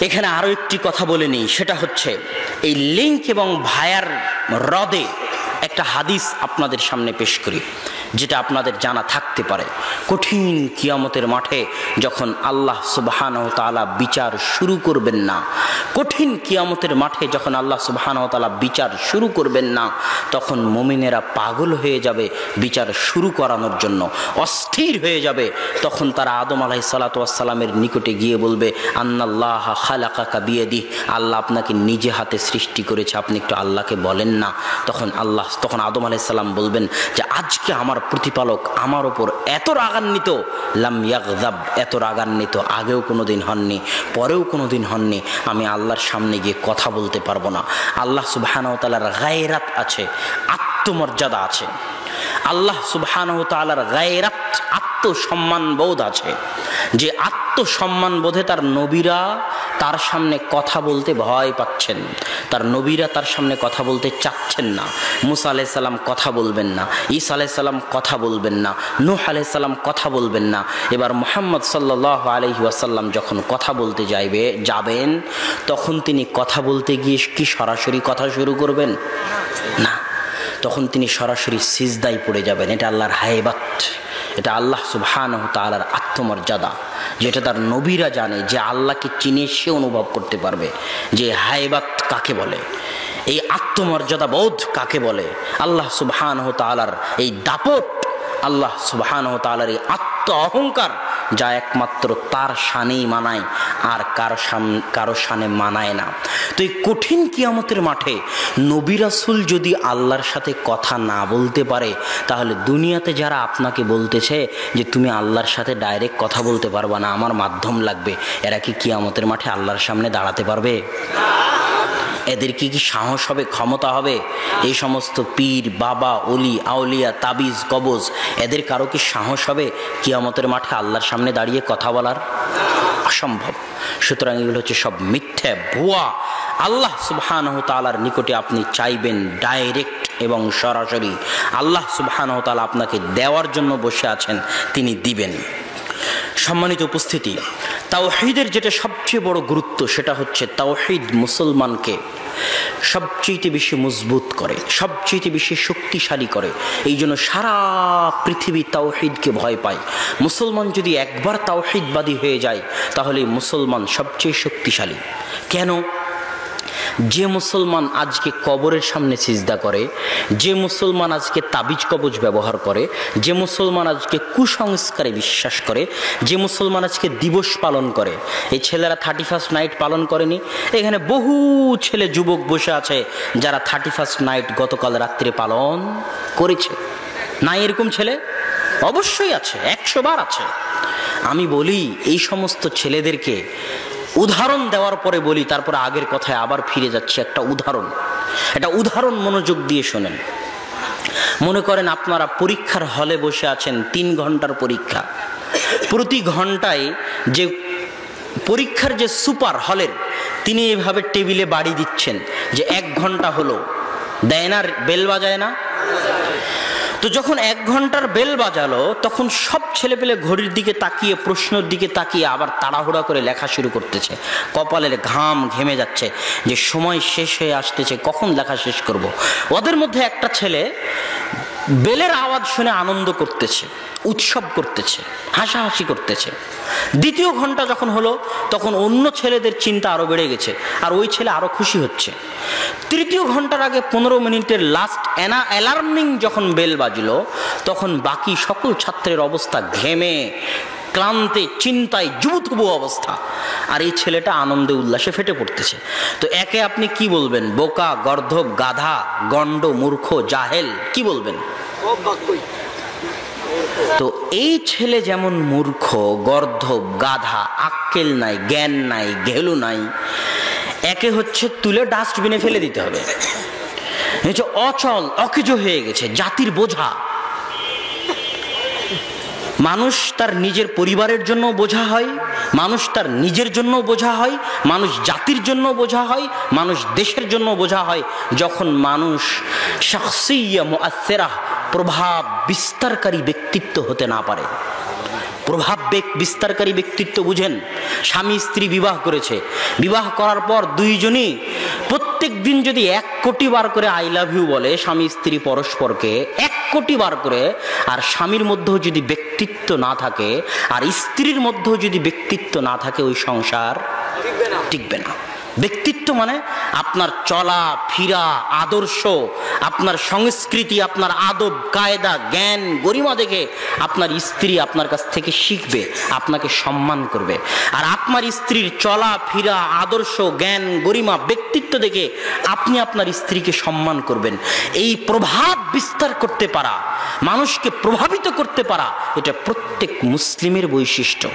এখানে আরো একটি কথা বলে নিই, সেটা হচ্ছে এই লিঙ্ক এবং ভায়ার হ্রদে একটা হাদিস আপনাদের সামনে পেশ করি, যেটা আপনাদের জানা থাকতে পারে। কঠিন কিয়ামতের মাঠে যখন আল্লাহ সুবহানাহু ওয়া তাআলা বিচার শুরু করবেন না, কঠিন কিয়ামতের মাঠে যখন আল্লাহ সুবহানাহু ওয়া তাআলা বিচার শুরু করবেন না, তখন মুমিনেরা পাগল হয়ে যাবে বিচার শুরু করানোর জন্য, অস্থির হয়ে যাবে। তখন তারা আদম আলাইহিস সালাতু ওয়াস সালামের নিকটে গিয়ে বলবে, আন্নাল্লাহা খালাকাকা বিয়াদিহি, আল্লাহ আপনাকে নিজে হাতে সৃষ্টি করেছে, আপনি একটু আল্লাহকে বলেন না। তখন আদম আলাইহিস সালাম বলবেন যে আজকে আমার প্রতিপালক আমার ওপর এত রাগান্বিত, লাম ইয়াগযাব, এত রাগান্বিত আগেও কোনোদিন হননি, পরেও কোনোদিন হননি, আমি আল্লাহর সামনে গিয়ে কথা বলতে পারবো না। আল্লাহ সুবহানাহু ওয়া তাআলার গায়রাত আছে, আত্মমর্যাদা আছে। আল্লাহ সুবহানাহু ওয়া তাআলার গায়রাত, আত্মসম্মান বোধ আছে, যে আত্মসম্মান বোধে তার নবীরা তার সামনে কথা বলতে ভয় পাচ্ছেন, তার নবীরা তার সামনে কথা বলতে চাচ্ছেন না। মুসা আলাইহিস সালাম কথা বলবেন না, ঈসা আলাইহিস সালাম কথা বলবেন না, নূহ আলাইহিস সালাম কথা বলবেন না। এবার মুহাম্মদ সাল্লাল্লাহু আলাইহি ওয়াসাল্লাম যখন কথা বলতে যাবেন, তখন তিনি কথা বলতে গিয়ে কি সরাসরি কথা শুরু করবেন? না, তখন তিনি সরাসরি সিজদায় পড়ে যাবেন। এটা আল্লাহর হায়বাত, এটা আল্লাহ সুবহানাহু ওয়া তাআলার আত্মমর্যাদা, যেটা তার নবীরা জানে, যে আল্লাহকে চিনে সে অনুভব করতে পারবে যে হায়বাত কাকে বলে, এই আত্মমর্যাদা বোধ কাকে বলে। আল্লাহ সুবহানাহু ওয়া তাআলার এই দাপট, আল্লাহ সুবহানাহু ওয়া তাআলার এই আত্ম অহংকার, যা একমাত্র তার শানেই মানায়, আর কারো শানে মানায় না। তো এই কঠিন কিয়ামতের মাঠে নবী রাসূল যদি আল্লাহর সাথে কথা না বলতে পারে, তাহলে দুনিয়াতে যারা আপনাকে বলতেছে যে তুমি আল্লাহর সাথে ডাইরেক্ট কথা বলতে পারবা না, আমার মাধ্যম লাগবে, এরা কি কিয়ামতের মাঠে আল্লাহর সামনে দাঁড়াতে পারবে? এদের কি সাহস হবে, ক্ষমতা হবে? এই সমস্ত পীর, বাবা, অলি, আউলিয়া, তাবিজ, কবজ, এদের কারো কি সাহস হবে কিয়ামতের মাঠে আল্লাহর সামনে দাঁড়িয়ে কথা বলার? অসম্ভব। সুতরাং এগুলো হচ্ছে সব মিথ্যা, ভুয়া। আল্লাহ সুবহানাহু ওয়া তাআলার নিকটে আপনি চাইবেন ডাইরেক্ট এবং সরাসরি। আল্লাহ সুবহানাহু ওয়া তাআলা আপনাকে দেওয়ার জন্য বসে আছেন, তিনি দিবেন। সম্মানিত উপস্থিতি, তাওহীদের যেটা সবচেয়ে বড় গুরুত্ব, সেটা হচ্ছে তাওহীদ মুসলমানকে সবচেয়ে বেশি মজবুত করে, সবচেয়ে বেশি শক্তিশালী করে। এই জন্য সারা পৃথিবী তাওহীদকে ভয় পায়। মুসলমান যদি একবার তাওহীদবাদী হয়ে যায়, তাহলে মুসলমান সবচেয়ে শক্তিশালী। কেন? যে মুসলমান আজকে কবরের সামনে সিজদা করে, যে মুসলমান আজকে তাবিজ কবজ ব্যবহার করে, যে মুসলমান আজকে কুসংস্কারে বিশ্বাস করে, যে মুসলমান আজকে দিবস পালন করে, এই ছেলেরা 31st নাইট পালন করেনি? এখানে বহু ছেলে যুবক বসে আছে যারা 31st নাইট গতকাল রাত্রে পালন করেছে। না এরকম ছেলে? অবশ্যই আছে, 100 বার আছে। আমি বলি এই সমস্ত ছেলেদেরকে উদাহরণ দেওয়ার পরে বলি, তারপরে আগের কথায় আবার ফিরে যাচ্ছি। একটা উদাহরণ মনোযোগ দিয়ে শোনেন। মনে করেন আপনারা পরীক্ষার হলে বসে আছেন, 3 ঘন্টার পরীক্ষা। প্রতি ঘন্টায় যে পরীক্ষার যে সুপার হলের, তিনি এইভাবে টেবিলে বাড়ি দিচ্ছেন যে 1 ঘন্টা হলো, দেয় না? বেল বাজায় না? তো যখন 1 ঘন্টার বেল বাজালো, তখন সব ছেলেপেলে ঘড়ির দিকে তাকিয়ে, প্রশ্নের দিকে তাকিয়ে আবার তাড়াহুড়া করে লেখা শুরু করতেছে। কপালের ঘাম ঘেমে যাচ্ছে যে সময় শেষ হয়ে আসতেছে, কখন লেখা শেষ করব। ওদের মধ্যে একটা ছেলে বেলের আওয়াজ শুনে আনন্দ করতেছে, উৎসব করতেছে, হাসাহাসি করতেছে। 2য় ঘন্টা যখন হলো, তখন অন্য ছেলেদের চিন্তা আরো বেড়ে গেছে, আর ওই ছেলে আরো খুশি হচ্ছে। 3য় ঘন্টার আগে 15 মিনিটের লাস্ট অ্যালার্মিং যখন বেল বাজলো, তখন বাকি সকল ছাত্রের অবস্থা ঘেমে, ক্লান্তে, চিন্তায় জুবুথুবু অবস্থা, আর এই ছেলেটা আনন্দে উল্লাসে ফেটে পড়তেছে। তো একে আপনি কি বলবেন? বোকা, গর্ধব, গাধা, গন্ড, মূর্খ, জাহেল, কি বলবেন? তো এই ছেলে যেমন মূর্খ, গর্ধব, গাধা, আক্কেল নাই, জ্ঞান নাই, ঘেলু নাই, একে হচ্ছে তুলে ডাস্টবিনে ফেলে দিতে হবে। অচল, অকেজো হয়ে গেছে, জাতির বোঝা। মানুষ তার নিজের পরিবারের জন্য বোঝা হয়, মানুষ তার নিজের জন্য বোঝা হয়, মানুষ জাতির জন্য বোঝা হয়, মানুষ দেশের জন্য বোঝা হয়, যখন মানুষ শাখসিয়্যা মুআসসিরা, প্রভাব বিস্তারকারী ব্যক্তিত্ব হতে না পারে। প্রভাব বিস্তারকারী ব্যক্তিত্ব বুঝেন? স্বামী স্ত্রী বিবাহ করেছে, বিবাহ করার পর দুইজনই প্রত্যেক দিন যদি 1 কোটি বার করে আই লাভ ইউ বলে স্বামী স্ত্রী পরস্পরকে, 1 কোটি বার করে, আর স্বামীর মধ্যেও যদি ব্যক্তিত্ব না থাকে, আর স্ত্রীর মধ্যেও যদি ব্যক্তিত্ব না থাকে, ওই সংসার টিকবে না। ব্যক্তিত্ব মানে আপনার চলা ফিরা, আদর্শ, আপনার সংস্কৃতি, আপনার আদব কায়দা, জ্ঞান, গরিমা দেখে আপনার স্ত্রী আপনার কাছ থেকে শিখবে, আপনাকে সম্মান করবে। আর আপনার স্ত্রীর চলা ফিরা, আদর্শ, জ্ঞান, গরিমা, ব্যক্তিত্ব দেখে আপনি আপনার স্ত্রীকে সম্মান করবেন। এই প্রভাব বিস্তার করতে পারা, মানুষকে প্রভাবিত করতে পারা, এটা প্রত্যেক মুসলিমের বৈশিষ্ট্য।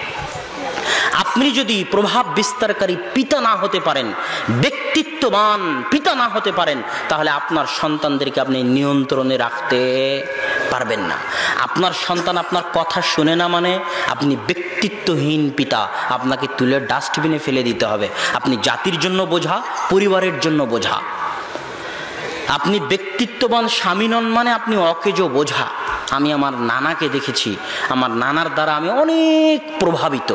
আপনি যদি প্রভাব বিস্তারকারী পিতা না হতে পারেন, ব্যক্তিত্ববান পিতা না হতে পারেন, তাহলে আপনার সন্তানদেরকে আপনি নিয়ন্ত্রণে রাখতে পারবেন না। আপনার সন্তান আপনার কথা শুনে না মানে আপনি ব্যক্তিত্বহীন পিতা, আপনাকে তুলে ডাস্টবিনে ফেলে দিতে হবে। আপনি জাতির জন্য বোঝা, পরিবারের জন্য বোঝা। আপনি ব্যক্তিত্ববান স্বামী নন মানে আপনি অকেজো বোঝা। আমি আমার নানাকে দেখেছি, আমার নানার দ্বারা আমি অনেক প্রভাবিত।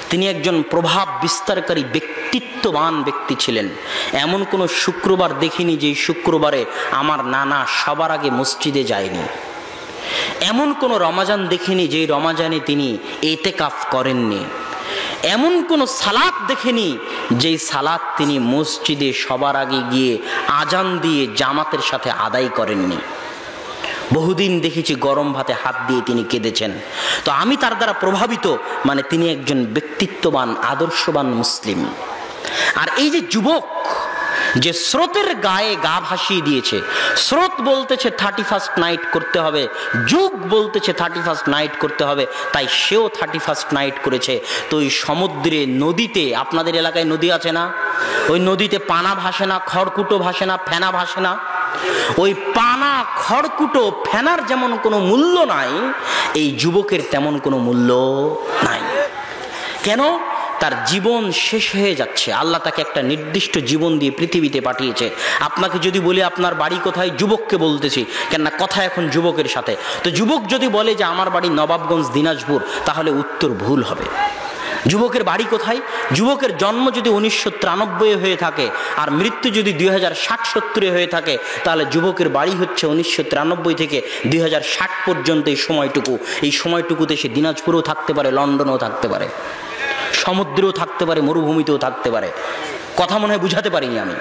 তিনি একজন প্রভাব বিস্তারকারী ব্যক্তিত্ববান ব্যক্তি ছিলেন। এমন কোনো শুক্রবার দেখিনি যে শুক্রবারে আমার নানা সবার আগে মসজিদে যায়নি। এমন কোনো রমাজান দেখিনি যে রমাজানে তিনি ইতিকাফ করেননি। এমন কোনো সালাত দেখেনি যেই সালাত তিনি মসজিদে সবার আগে গিয়ে আজান দিয়ে জামাতের সাথে আদায় করেননি। বহুদিন দেখেছি গরম ভাতে হাত দিয়ে তিনি কেঁদেছেন। তো আমি তার দ্বারা প্রভাবিত, মানে তিনি একজন ব্যক্তিত্ববান আদর্শবান মুসলিম। আর এই যে যুবক যে স্রোতের গায়ে গা ভাসিয়ে দিয়েছে, স্রোত বলতেছে 31st নাইট করতে হবে, যুগ বলতেছে 31st নাইট করতে হবে, তাই সেও 31st নাইট করেছে। তো ওই সমুদ্রে, নদীতে, আপনাদের এলাকায় নদী আছে না? ওই নদীতে পানা ভাসে না, খড়কুটো ভাসে না, ফেনা ভাসে না? ওই পানা, খড়কুটো, ফেনার যেমন কোনো মূল্য নাই, এই যুবকের তেমন কোনো মূল্য নাই। কেন? তার জীবন শেষ হয়ে যাচ্ছে। আল্লাহ তাকে একটা নির্দিষ্ট জীবন দিয়ে পৃথিবীতে পাঠিয়েছে। আপনাকে যদি বলি আপনার বাড়ি কোথায়, যুবককে বলতেছি, কেননা কথা এখন যুবকের সাথে। তো যুবক যদি বলে যে আমার বাড়ি নবাবগঞ্জ, দিনাজপুর, তাহলে উত্তর ভুল হবে। যুবকের বাড়ি কোথায়? যুবকের জন্ম যদি 1993 হয়ে থাকে আর মৃত্যু যদি 2060-70 হয়ে থাকে, তাহলে যুবকের বাড়ি হচ্ছে 1993 থেকে 2060 পর্যন্ত। এই সময়টুকুতে সে দিনাজপুরেও থাকতে পারে, লন্ডনেও থাকতে পারে, সমুদ্রেও থাকতে পারে, মরুভূমিতেও থাকতে পারে। কথা মনে হয় বুঝাতে পারিনি আমি।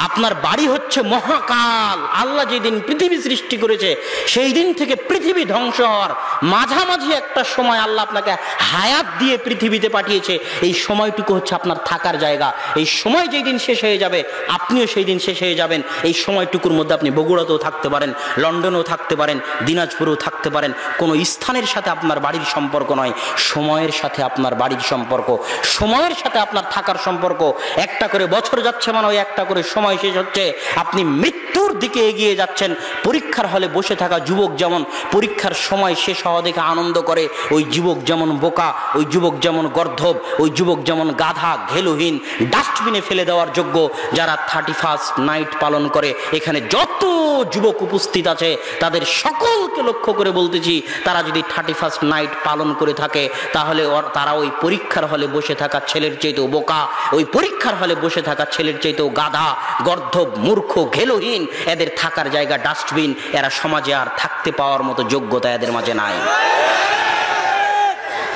আপনার বাড়ি হচ্ছে মহাকাল। আল্লাহ যেদিন পৃথিবী সৃষ্টি করেছে সেই দিন থেকে পৃথিবী ধ্বংস হওয়ার মাঝামাঝি একটা সময় আল্লাহ আপনাকে হায়াত দিয়ে পৃথিবীতে পাঠিয়েছে। এই সময়টুকু হচ্ছে আপনার থাকার জায়গা। এই সময় যেই দিন শেষ হয়ে যাবে আপনিও সেই দিন শেষ হয়ে যাবেন। এই সময়টুকুর মধ্যে আপনি বগুড়াতেও থাকতে পারেন, লন্ডনেও থাকতে পারেন, দিনাজপুরেও থাকতে পারেন। কোনো স্থানের সাথে আপনার বাড়ির সম্পর্ক নয়, সময়ের সাথে আপনার বাড়ির সম্পর্ক, সময়ের সাথে আপনার থাকার সম্পর্ক। একটা করে বছর যাচ্ছে মানে ওই একটা করে সময় শেষ হচ্ছে, আপনি মৃত্যুর দিকে এগিয়ে যাচ্ছেন। পরীক্ষার হলে বসে থাকা যুবক যেমন পরীক্ষার সময় শেষ হওয়া দেখে আনন্দ করে, ওই যুবক যেমন বোকা, ওই যুবক যেমন গর্ধব, ওই যুবক যেমন গাধা, ঘেলুহীন, ডাস্টবিনে ফেলে দেওয়ার যোগ্য। যারা 31st নাইট পালন করে, এখানে যত যুবক উপস্থিত আছে তাদের সকলকে লক্ষ্য করে বলতেছি, তারা যদি 31st নাইট পালন করে থাকে তাহলে তারা ওই পরীক্ষার হলে বসে থাকা ছেলের চাইতেও বোকা, ওই পরীক্ষার হলে বসে থাকা ছেলের চাইতেও গাধা, গর্ধব, মূর্খ, ঘেলুহীন। এদের থাকার জায়গা ডাস্টবিন। এরা সমাজে আর থাকতে পাওয়ার মতো যোগ্যতা এদের মাঝে নাই।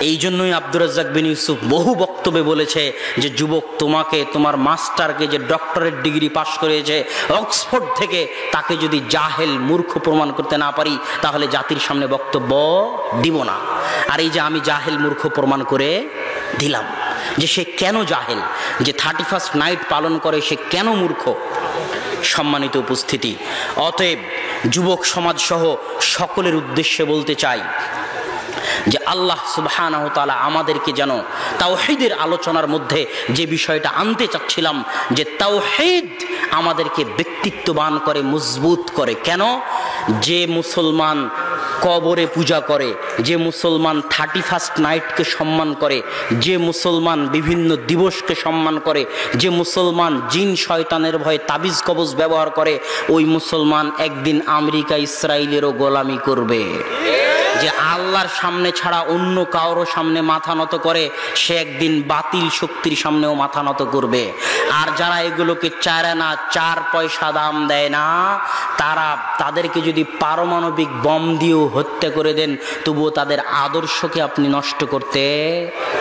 এই জন্যই আব্দুর রাজ্জাক বিন ইউসুফ বহু বক্তব্যে বলেছে যে যুবক, তোমাকে তোমার মাস্টারকে যে ডক্টরেট ডিগ্রি পাশ করেছে অক্সফোর্ড থেকে, তাকে যদি জাহেল মূর্খ প্রমাণ করতে না পারি তাহলে জাতির সামনে বক্তব্য দিব না। আর এই যে আমি জাহেল মূর্খ প্রমাণ করে দিলাম যে সে কেন জাহেল, যে 31st নাইট পালন করে সে কেন মূর্খ। সম্মানিত উপস্থিতি, অতএব যুবক সমাজ সহ সকলের উদ্দেশ্যে বলতে চাই যে আল্লাহ সুবহানাহু ওয়া তাআলা আমাদেরকে যেন তাওহীদের আলোচনার মধ্যে যে বিষয়টা আনতে চাচ্ছিলাম, যে তাওহীদ আমাদেরকে ব্যক্তিত্ববান করে, মজবুত করে। কেন? যে মুসলমান কবরে পূজা করে, যে মুসলমান 31st নাইটকে সম্মান করে, যে মুসলমান বিভিন্ন দিবসকে সম্মান করে, যে মুসলমান জিন শয়তানের ভয়ে তাবিজ কবজ ব্যবহার করে, ওই মুসলমান একদিন আমেরিকা ইসরায়েলেরও গোলামি করবে। যে আল্লাহর সামনে ছাড়া অন্য কারোর সামনে মাথা নত করে, সে একদিন বাতিল শক্তির সামনেও মাথা নত করবে। আর যারা এগুলোকে চায় না, 4 পয়সা দাম দেয় না, তাদেরকে যদি পারমাণবিক বম দিয়েও হত্যা করে দেন, তবুও তাদের আদর্শকে আপনি নষ্ট করতে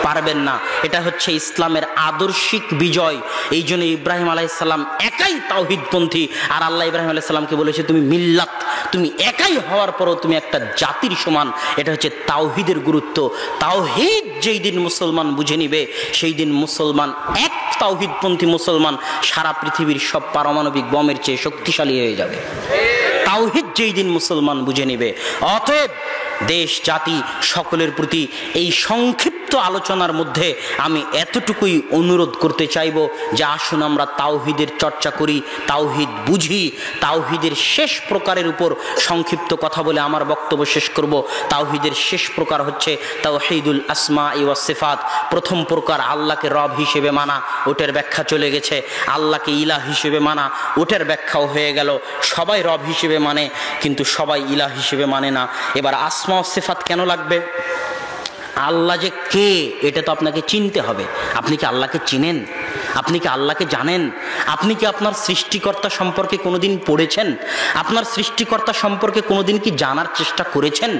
পারবেন না। এটা হচ্ছে ইসলামের আদর্শিক বিজয়। এই জন্য ইব্রাহিম আলাইহিস সালাম একাই তাওহীদপন্থী, আর আল্লাহ ইব্রাহিম আলাইহিস সালামকে বলেছে তুমি মিল্লাত, তুমি একাই হওয়ার পরও তুমি একটা জাতির সমান। এটা হচ্ছে তাওহীদের গুরুত্ব। তাওহীদ যেই দিন মুসলমান বুঝে নিবে, সেই দিন মুসলমান, এক তাওহীদপন্থী মুসলমান সারা পৃথিবীর সব পারমাণবিক বমের চেয়ে শক্তিশালী হয়ে যাবে। তাওহীদ যেই দিন মুসলমান বুঝে নিবে। অতএব দেশ জাতি সকলের প্রতি এই সংক্ষিপ্ত আলোচনার মধ্যে আমি এতটুকুই অনুরোধ করতে চাইব যে আসুন আমরা তাওহীদের চর্চা করি, তাওহীদ বুঝি। তাওহীদের শেষ প্রকারের উপর সংক্ষিপ্ত কথা বলে আমার বক্তব্য শেষ করব। তাওহীদের শেষ প্রকার হচ্ছে তাওহীদুল আসমা ওয়াস সিফাত। প্রথম প্রকার আল্লাহকে রব হিসেবে মানা, ওটার ব্যাখ্যা চলে গেছে। আল্লাহকে ইলাহ হিসেবে মানা, ওটার ব্যাখ্যাও হয়ে গেল। সবাই রব হিসেবে মানে, কিন্তু সবাই ইলাহ হিসেবে মানে না। এবার আসমা ও সিফাত কেন লাগবে? আল্লাহ যে কে এটা তো আপনাকে চিনতে হবে। আপনি কি আল্লাহকে চিনেন? আপনি কি আল্লাহকে জানেন? আপনি কি আপনার সৃষ্টিকর্তা সম্পর্কে কোনোদিন পড়েছেন? আপনার সৃষ্টিকর্তা সম্পর্কে কোনোদিন কি জানার চেষ্টা করেছেন?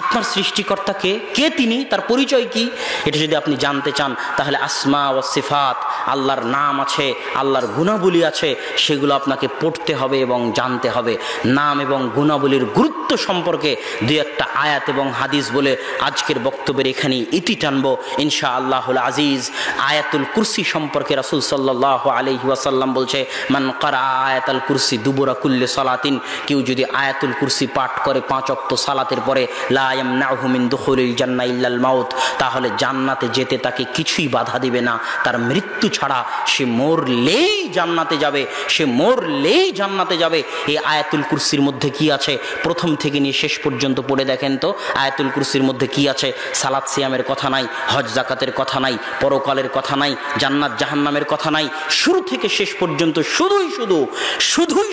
আপনার সৃষ্টিকর্তা কে, কে তিনি, তার পরিচয় কি, এটা যদি আপনি জানতে চান তাহলে আসমা ওয়া সিফাত, আল্লাহর নাম আছে, আল্লাহর গুণাবলী আছে, সেগুলো আপনাকে পড়তে হবে এবং জানতে হবে। নাম এবং গুণাবলীর গুরুত্ব সম্পর্কে 2-1টা আয়াত এবং হাদিস বলে আজকের বক্তব্যের এখানেই ইতি টানবো ইনশাআল্লাহুল আজিজ। আয়াতুল কুরসি সম্পর্কে রাসূল সাল্লাল্লাহু আলাইহি ওয়াসাল্লাম বলছে, মান ক্বারা আয়াতুল কুরসি দুবুরা কুল্লি সালাতিন, কেউ যদি আয়াতুল কুরসি পাঠ করে 5 ওয়াক্ত সালাতের পরে, লা ইয়ামনাহু মিন দুখুলিল জান্নাহ ইল্লাল মাউত, তাহলে জান্নাতে যেতে তাকে কিছুই বাধা দিবে না, তার মৃত্যু ছাড়া। সে মরলেই জান্নাতে যাবে, সে মরলেই জান্নাতে যাবে। এই আয়াতুল কুরসির মধ্যে কি আছে প্রথম থেকে নিয়ে শেষ পর্যন্ত পড়ে দেখেন তো। আয়াতুল কুরসির মধ্যে কি আছে? সালাত সিয়ামের কথা নাই, হজ জাকাতের কথা নাই, পরকালের কথা নাই, জান্নাত জাহান্নামের কথা নাই। শুরু থেকে শেষ পর্যন্ত শুধুই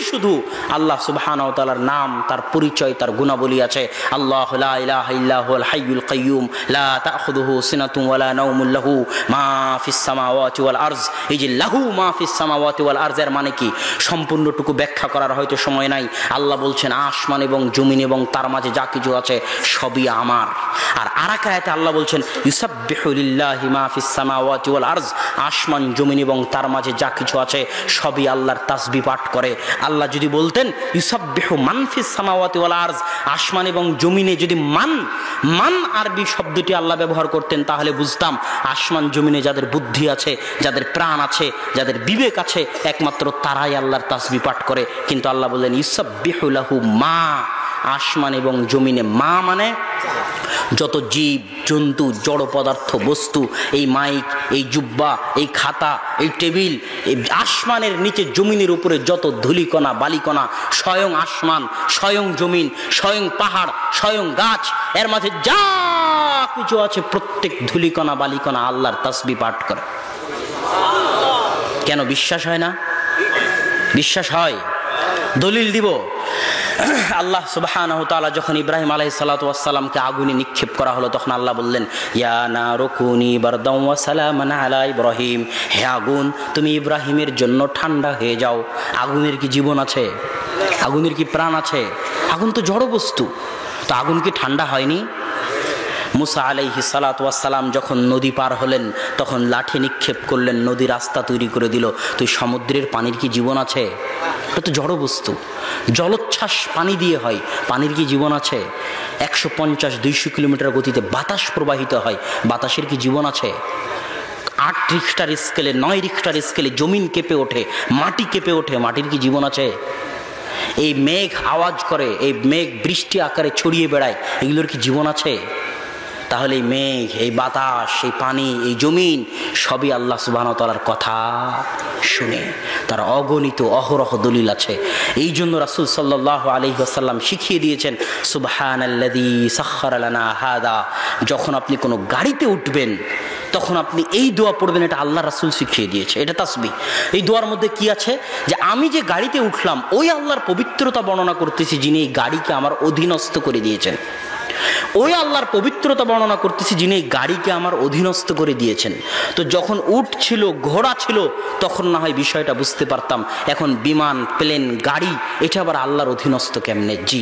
শুধু আল্লাহ সুবহানাহু ওয়া তাআলার নাম, তার পরিচয়, তার গুণাবলী আছে। আল্লাহু লা ইলাহা ইল্লা হুয়াল হাইয়ুল কাইয়্যুম লা তাখুযুহু সিনাতুন ওয়ালা নাওমুন লাহু মা ফিস সামাওয়াতি ওয়াল আরজ। এই যে লাহু মা ফিস সামাওয়াতি ওয়াল আরজ এর মানে কি সম্পূর্ণটুকু ব্যাখ্যা করার হয়তো সময় নাই। আল্লাহ বলছেন আসমান এবং জমিন এবং তার মাঝে যা কিছু আছে সবই আমার। আর আরেক আয়াতে আল্লাহ বলছেন ইউসাব্বিহু লিল্লাহি মা ফিস সামাওয়াতি ওয়াল আরজ, আসমান জমিন এবং তার মাঝে যা কিছু আছে সবই আল্লাহর তাসবিহ পাঠ করে। আল্লাহ যদি বলতেন ইউসাব্বিহু মান ফিস সামাওয়াতি ওয়াল আরজ, আসমান এবং জমিনে যদি মান আরবি শব্দটি আল্লাহ ব্যবহার করতেন তাহলে বুঝতাম আসমান জমিনে যাদের বুদ্ধি আছে, যাদের প্রাণ আছে, যাদের বিবেক আছে একমাত্র তারাই আল্লাহর তাসবিহ পাঠ করে। কিন্তু আল্লাহ বললেন ইউসাব্বিহু লাহু মা, আসমান এবং জমিনে মা মানে যত জীব জন্তু জড় পদার্থ বস্তু, এই মাইক, এই জুব্বা, এই খাতা, এই টেবিল, এই আসমানের নিচে জমিনের উপরে যত ধূলিকণা বালিকণা, স্বয়ং আসমান, স্বয়ং জমিন, স্বয়ং পাহাড়, স্বয়ং গাছ, এর মাঝে যা কিছু আছে প্রত্যেক ধূলিকণা বালিকণা আল্লাহর তাসবিহ পাঠ করে। কেন বিশ্বাস হয় না? বিশ্বাস হয়। দলিল দিব। আল্লাহ সুবহানাহু ওয়া তাআলা যখন ইব্রাহিম আলাইহিস সালাতু ওয়াস সালামকে আগুনে নিক্ষেপ করা হলো তখন আল্লাহ বললেন ইয়া নারু কুনি বারদাও ওয়া সালামান আলা ইব্রাহিম, হে আগুন তুমি ইব্রাহিমের জন্য ঠান্ডা হয়ে যাও। আগুনের কি জীবন আছে? আগুনের কি প্রাণ আছে? আগুন তো জড় বস্তু, তো আগুন কি ঠান্ডা হয়নি? মুসা আলাইহিস সালাতু ওয়াস সালাম যখন নদী পার হলেন তখন লাঠি নিক্ষেপ করলেন, নদী রাস্তা তৈরি করে দিল। তুই সমুদ্রের পানির কি জীবন আছে? এটা তো জড় বস্তু, জলোচ্ছ্বাস পানি দিয়ে হয়, পানির কি জীবন আছে? 150-200 কিলোমিটার গতিতে বাতাস প্রবাহিত হয়, বাতাসের কি জীবন আছে? 8 রিখটার স্কেলে 9 রিখটার স্কেলে জমিন কেঁপে ওঠে, মাটি কেঁপে ওঠে, মাটির কি জীবন আছে? এই মেঘ আওয়াজ করে, এই মেঘ বৃষ্টি আকারে ছড়িয়ে বেড়ায়, এগুলোর কি জীবন আছে? তাহলে এই মেঘ, এই বাতাস, এই পানি, এই জমিন সবই আল্লাহ সুবহানাহু ওয়া তাআলার কথা শুনে। তার অগণিত অহরহ দলিল আছে। এই জন্য রাসূল সাল্লাল্লাহু আলাইহি ওয়াসাল্লাম শিখিয়ে দিয়েছেন সুবহানাল্লাযী সাখখারা লানা হাদা। যখন আপনি কোনো গাড়িতে উঠবেন তখন আপনি এই দোয়া পড়বেন, এটা আল্লাহ রাসূল শিখিয়ে দিয়েছে, এটা তাসবিহ। এই দোয়ার মধ্যে কি আছে? যে আমি যে গাড়িতে উঠলাম ওই আল্লাহর পবিত্রতা বর্ণনা করতেছি যিনি এই গাড়িকে আমার অধীনস্থ করে দিয়েছেন। ওই আল্লাহর পবিত্রতা বর্ণনা করতেছি যিনি এই গাড়িকে আমার অধীনস্থ করে দিয়েছেন। তো যখন উট ছিল, ঘোড়া ছিল, তখন না হয় বিষয়টা বুঝতে পারতাম। এখন বিমান, প্লেন, গাড়ি, এটা আবার আল্লাহর অধীনস্থ কেমনে? জি,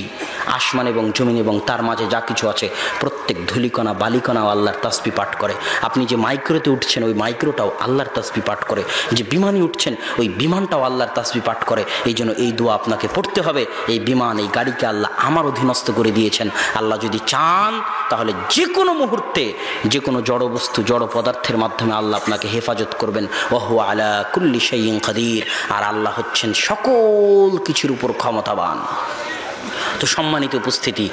আসমান এবং জমিন এবং তার মাঝে যা কিছু আছে প্রত্যেক ধূলিকণা বালিকণাও আল্লাহর তাসবিহ পাঠ করে। আপনি যে মাইক্রোতে উঠছেন ওই মাইক্রোটাও আল্লাহর তাসবিহ পাঠ করে, যে বিমানে উঠছেন ওই বিমানটাও আল্লাহর তাসবিহ পাঠ করে। এই জন্য এই দোয়া আপনাকে পড়তে হবে। এই বিমান, এই গাড়িকে আল্লাহ আমার অধীনস্থ করে দিয়েছেন। আল্লাহ যদি চান তাহলে যে কোনো মুহূর্তে যে কোনো জড় বস্তু, জড় পদার্থের মাধ্যমে আল্লাহ আপনাকে হেফাজত করবেন। ওয়া হুয়া আলা কুল্লি শাইইন কাদির। আর আল্লাহ হচ্ছেন সকল কিছুর উপর ক্ষমতাবান। তো সম্মানিত উপস্থিতি,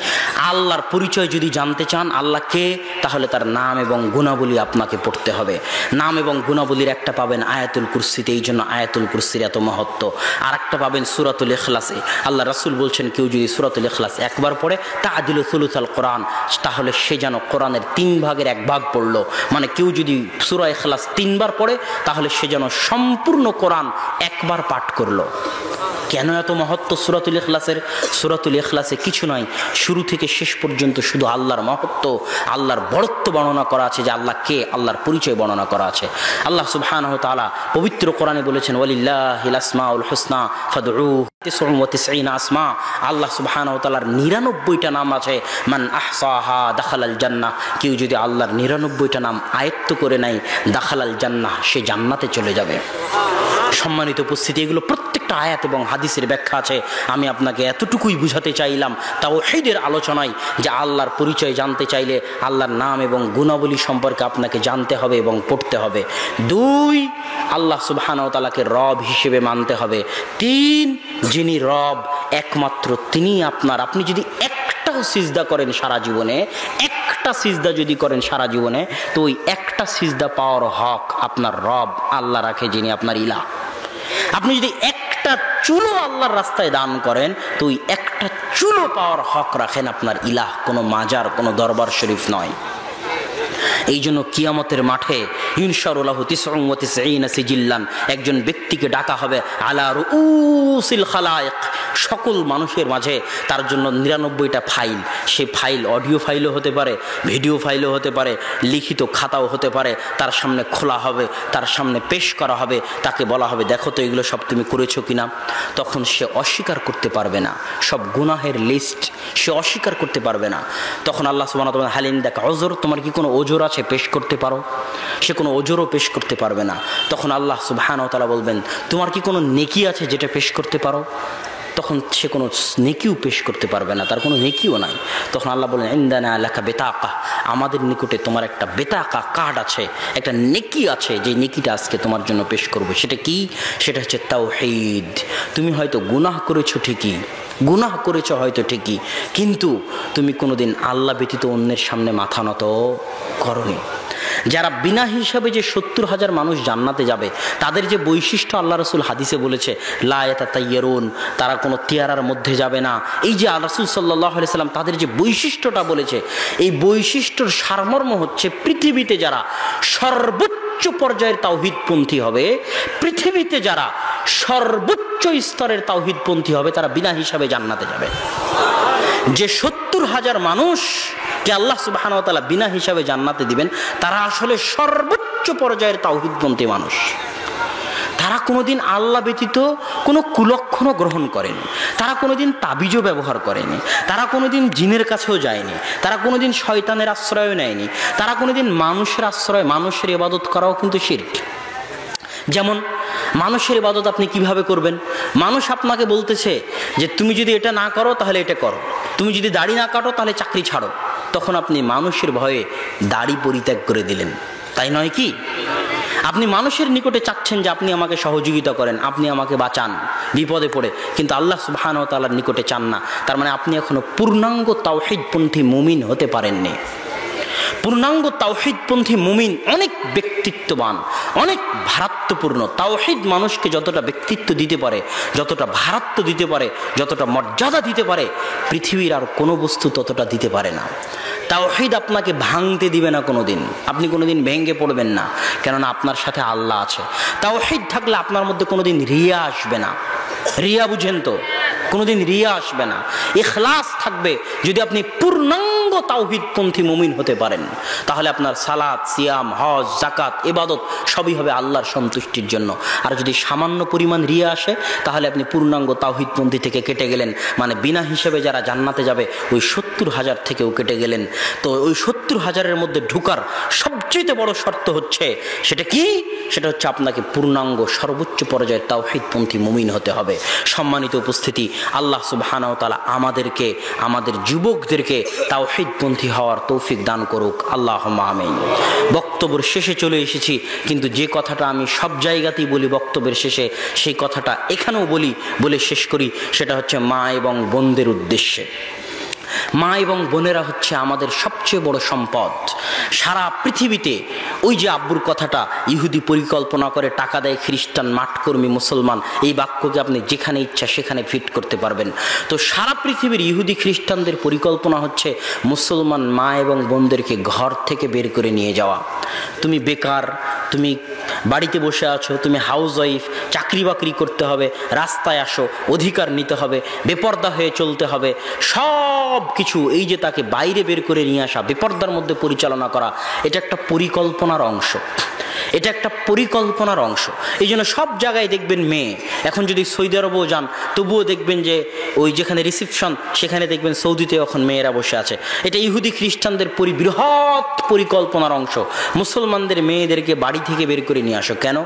আল্লাহর পরিচয় যদি জানতে চান আল্লাহ কে, তাহলে তার নাম এবং গুণাবলী আপনাকে পড়তে হবে। নাম এবং গুণাবলীর একটা পাবেন আয়াতুল কুরসিতে, এই জন্য আয়াতুল কুরসির এত মহত্ব। আর একটা পাবেন সূরাতুল ইখলাসে। আল্লাহ রাসূল বলছেন কেউ যদি সূরাতুল ইখলাস একবার পড়ে তাআদিলু সুলুসাল কোরআন, তাহলে সে যেন কোরআনের 3 ভাগের 1 ভাগ পড়লো। মানে কেউ যদি সূরা ইখলাস 3 বার পড়ে তাহলে সে যেন সম্পূর্ণ কোরআন একবার পাঠ করলো। কেন এত মহত্ব সূরাতুল ইখলাসের? সূরাতুল ইখলাসে কিছু নয়, শুরু থেকে শেষ পর্যন্ত শুধু আল্লাহর মহত্ব, আল্লাহর বড়ত্ব বর্ণনা করা আছে, যে আল্লাহ কে, আল্লাহর পরিচয় বর্ণনা করা আছে। আল্লাহ সুবহানাহু ওয়া তাআলা পবিত্র কোরআনে বলেছেন ওয়ালিল্লাহিল আসমাউল হুসনা ফাদউহু 99 আসমা। আল্লাহ সুবহানাহু ওয়া তাআলার 99টা নাম আছে। মান আহসাহা দাখালাল জান্নাহ। কেউ যদি আল্লাহর 99টা নাম আয়ত্ত করে নেয় দাখালাল জান্নাহ, সে জান্নাতে চলে যাবে। সম্মানিত উপস্থিতি, এগুলো প্রত্যেকটা আয়াত এবং হাদিসের ব্যাখ্যা আছে। আমি আপনাকে এতটুকুই বুঝাতে চাইলাম তাওহীদের আলোচনায়, যে আল্লাহর পরিচয় জানতে চাইলে আল্লাহর নাম এবং গুণাবলী সম্পর্কে আপনাকে জানতে হবে এবং পড়তে হবে। 2, আল্লাহ সুবহানাহু ওয়া তাআলাকে রব হিসেবে মানতে হবে। 3, যিনি রব একমাত্র তিনি আপনার। আপনি যদি একটাও সিজদা করেন সারা জীবনে, একটা সিজদা যদি করেন সারা জীবনে, তো ওই একটা সিজদা পাওয়ার হক আপনার রব আল্লাহ রাখে, যিনি আপনার ইলাহ। আপনি যদি একটা চুলো আল্লাহর রাস্তায় দান করেন তো ওই একটা চুলো পাওয়ার হক রাখেন আপনার ইলাহ, কোনো মাজার, কোনো দরবার শরীফ নয়। এই জন্য কিয়ামতের মাঠে ইনশাআল্লাহু 99 সিজিল্লান একজন ব্যক্তিকে ডাকা হবে আলা রুউসিল খালায়েক, সকল মানুষের মাঝে তার জন্য 99টা ফাইল। সেই ফাইল অডিও ফাইলও হতে পারে, ভিডিও ফাইলও হতে পারে, লিখিত খাতাও হতে পারে। তার সামনে খোলা হবে, তার সামনে পেশ করা হবে, তাকে বলা হবে দেখো তো এগুলো সব তুমি করেছো কিনা। তখন সে অস্বীকার করতে পারবে না, সব গুনাহের লিস্ট সে অস্বীকার করতে পারবে না। তখন আল্লাহ সুবহানাহু ওয়া তাআলা হালিন দেখ ওজর, তোমার কি কোনো ওজর আছে পেশ করতে পারো? সে কোনো ওজরও পেশ করতে পারবে না। তখন আল্লাহ সুবহানাহু ওয়া তাআলা বলবেন তোমার কি কোনো নেকি আছে যেটা পেশ করতে পারো? তখন সে কোনো নেকিও পেশ করতে পারবে না, তার কোনো নেকিও নাই। তখন আল্লাহ বলেন ইনদানা লাকা বেতাকা, আমাদের নিকটে তোমার একটা বেতাকা কার্ড আছে, একটা নেকি আছে, যে নেকিটা আজকে তোমার জন্য পেশ করবে। সেটা কি? সেটা হচ্ছে তাওহীদ। তুমি হয়তো গুনাহ করেছো ঠিকই, গুনাহ করেছো হয়তো ঠিকই, কিন্তু তুমি কোনোদিন আল্লাহ ব্যতীত অন্যের সামনে মাথা নত করনি। যারা বিনা হিসাবে যে 70,000 মানুষ জান্নাতে যাবে, তাদের যে বৈশিষ্ট্য আল্লাহ রাসূল হাদিসে বলেছে লা ইয়াতাতায়্যারুন, তারা কোনো তিয়ারার মধ্যে যাবে না। এই যে আল্লাহ রাসূল সাল্লাল্লাহু আলাইহি সাল্লাম তাদের যে বৈশিষ্ট্যটা বলেছে, এই বৈশিষ্ট্যর সারমর্ম হচ্ছে পৃথিবীতে যারা সর্বোচ্চ পর্যায়ের তাওহীদপন্থী হবে, পৃথিবীতে যারা সর্বোচ্চ স্তরের তাওহীদপন্থী হবে, তারা বিনা হিসাবে জান্নাতে যাবে। যে 70,000 মানুষকে আল্লাহ সুবহানাহু ওয়া তাআলা বিনা হিসাবে জান্নাতে দিবেন, তারা আসলে সর্বোচ্চ পর্যায়ের তাওহীদপন্থী মানুষ। তারা কোনোদিন আল্লাহ ব্যতীত কোনো কুলক্ষণ গ্রহণ করেনি, তারা কোনোদিন তাবিজও ব্যবহার করেনি, তারা কোনোদিন জিনের কাছেও যায়নি, তারা কোনোদিন শয়তানের আশ্রয়ও নেয়নি, তারা কোনোদিন মানুষের আশ্রয়, মানুষের ইবাদত করাও কিন্তু শিরক। যেমন মানুষের ইবাদত আপনি কিভাবে করবেন? মানুষ আপনাকে বলতেছে যে তুমি যদি এটা না করো তাহলে এটা করো, তুমি যদি দাড়ি না কাটো তাহলে চাকরি ছাড়ো। তখন আপনি মানুষের ভয়ে দাড়ি পরিত্যাগ করে দিলেন, তাই নয় কি? আপনি মানুষের নিকটে চাচ্ছেন যে আপনি আমাকে সহযোগিতা করেন, আপনি আমাকে বাঁচান বিপদে পড়ে, কিন্তু আল্লাহ সুবহানাহু ওয়া তাআলার নিকটে চান না। তার মানে আপনি এখনো পূর্ণাঙ্গ তাওহীদপন্থী মুমিন হতে পারেননি। পূর্ণাঙ্গ তাওহীদপন্থী মুমিন অনেক ব্যক্তিত্ববান, অনেক ভারাত্বপূর্ণ। তাওহীদ মানুষকে যতটা ব্যক্তিত্ব দিতে পারে, যতটা ভারাত্ব দিতে পারে, যতটা মর্যাদা দিতে পারে, পৃথিবীর আর কোনো বস্তু ততটা দিতে পারে না। তাওহীদ আপনাকে ভাঙতে দিবে না কোনোদিন, আপনি কোনোদিন ভেঙে পড়বেন না, কেননা আপনার সাথে আল্লাহ আছে। তাওহীদ থাকলে আপনার মধ্যে কোনোদিন রিয়া আসবে না। রিয়া বুঝেন তো? কোনোদিন রিয়া আসবে না। ইখলাস থাকবে। যদি আপনি পূর্ণাঙ্গ তাওহীদপন্থী মুমিন হতে পারেন, তাহলে আপনার সালাত, সিয়াম, হজ, যাকাত, ইবাদত সবই হবে আল্লাহর সন্তুষ্টির জন্য। আর যদি সামান্য পরিমাণ রিয়া আসে, তাহলে আপনি পূর্ণাঙ্গ তাওহীদপন্থী থেকে কেটে গেলেন, মানে বিনা হিসেবে যারা জান্নাতে যাবে ওই 70,000 থেকেও কেটে গেলেন। তো ওই 70,000-এর মধ্যে ঢুকার সবচেয়ে বড় শর্ত হচ্ছে, সেটা কি? সেটা হচ্ছে আপনাকে পূর্ণাঙ্গ সর্বোচ্চ পর্যায়ের তাওহীদপন্থী মুমিন হতে হবে। সম্মানিত উপস্থিতি, আল্লাহ সুবহানাহু ওয়া তাআলা আমাদেরকে, আমাদের যুবকদেরকে তাওহীদপন্থী হওয়ার তৌফিক দান করুক, আল্লাহুম্মা আমিন। বক্তব্যের শেষে চলে এসেছি, কিন্তু যে কথাটা আমি সব জায়গাতেই বলি বক্তব্যের শেষে, সেই কথাটা এখানেও বলে শেষ করি। সেটা হচ্ছে মা এবং বোনদের উদ্দেশ্যে। মা এবং বোনেরা হচ্ছে আমাদের সবচেয়ে বড় সম্পদ। সারা পৃথিবীতে ওই যে আব্বুর কথাটা, ইহুদি পরিকল্পনা করে টাকা দেয় খ্রিস্টান, মাঠকর্মী মুসলমান, এই বাক্যকে আপনি যেখানে ইচ্ছা সেখানে ফিট করতে পারবেন। তো সারা পৃথিবীর ইহুদি খ্রিস্টানদের পরিকল্পনা হচ্ছে মুসলমান মা এবং বোনদেরকে ঘর থেকে বের করে নিয়ে যাওয়া। তুমি বেকার, তুমি বাড়িতে বসে আছো, তুমি হাউস ওয়াইফ, চাকরি বাকরি করতে হবে, রাস্তায় আসো, অধিকার নিতে হবে, বেপর্দা হয়ে চলতে হবে, সব কিছু এই যে তাকে বাইরে বের করে নিয়ে আসা, বেপর্দার মধ্যে পরিচালনা করা, এটা একটা পরিকল্পনার অংশ। এটা একটা পরিকল্পনার অংশ। এই জন্য সব জায়গায় দেখবেন মেয়ে, এখন যদি সৌদি আরবও যান তবুও দেখবেন যে ওই যেখানে রিসিপশন সেখানে দেখবেন সৌদিতে এখন মেয়েরা বসে আছে। এটা ইহুদি খ্রিস্টানদের বৃহৎ পরিকল্পনার অংশ। মুসলমানদের মেয়েদেরকে বাড়ি থেকে বের করে নিয়ে আসো। কেন?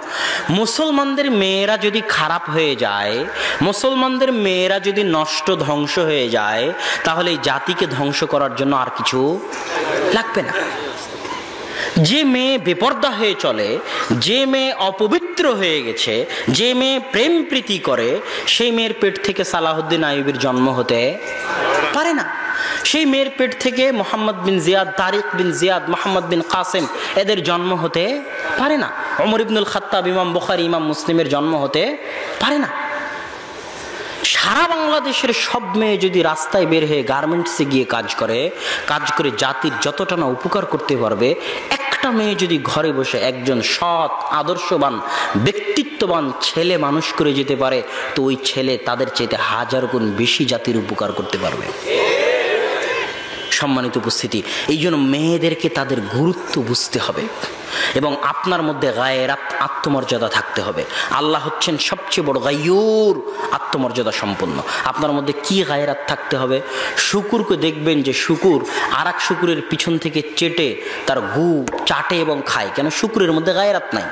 মুসলমানদের মেয়েরা যদি খারাপ হয়ে যায়, মুসলমানদের মেয়েরা যদি নষ্ট, ধ্বংস হয়ে যায়, তাহলে এই জাতিকে ধ্বংস করার জন্য আর কিছু লাগবে না। যে মেয়ে বেপর্দা হয়ে চলে, যে মেয়ে অপবিত্র হয়ে গেছে, যে মেয়ে প্রেম প্রীতি করে, সেই মেয়ের পেট থেকে সালাহুদ্দিন আইয়ুবীর জন্ম হতে পারে না। সেই মেয়ের পেট থেকে মোহাম্মদ বিন জিয়াদ, তারিক বিন জিয়াদ, মোহাম্মদ বিন কাসেম এদের জন্ম হতে পারে না। ওমর ইবনুল খাত্তাব, ইমাম বুখারী, ইমাম মুসলিমের জন্ম হতে পারে না। সারা বাংলাদেশের সব মেয়ে যদি রাস্তায় বের হয়ে গার্মেন্টসে গিয়ে কাজ করে জাতির যতটা না উপকার করতে পারবে, একটা মেয়ে যদি ঘরে বসে একজন সৎ আদর্শবান ব্যক্তিত্ববান ছেলে মানুষ করে যেতে পারে, তো ওই ছেলে তাদের চাইতে 1000 গুণ বেশি জাতির উপকার করতে পারবে। সম্মানিত উপস্থিতি, এই জন্য মেয়েদেরকে তাদের গুরুত্ব বুঝতে হবে এবং আপনার মধ্যে গায়রাত, আত্মমর্যাদা থাকতে হবে। আল্লাহ হচ্ছেন সবচেয়ে বড় গায়ুর, আত্মমর্যাদা সম্পন্ন। আপনার মধ্যে কি গায়রাত থাকতে হবে? শুকুরকে দেখবেন যে শুকুর আর এক শুকুরের পিছন থেকে চেটে তার গু চাটে এবং খায়, কেন? শুকুরের মধ্যে গায়রাত নাই।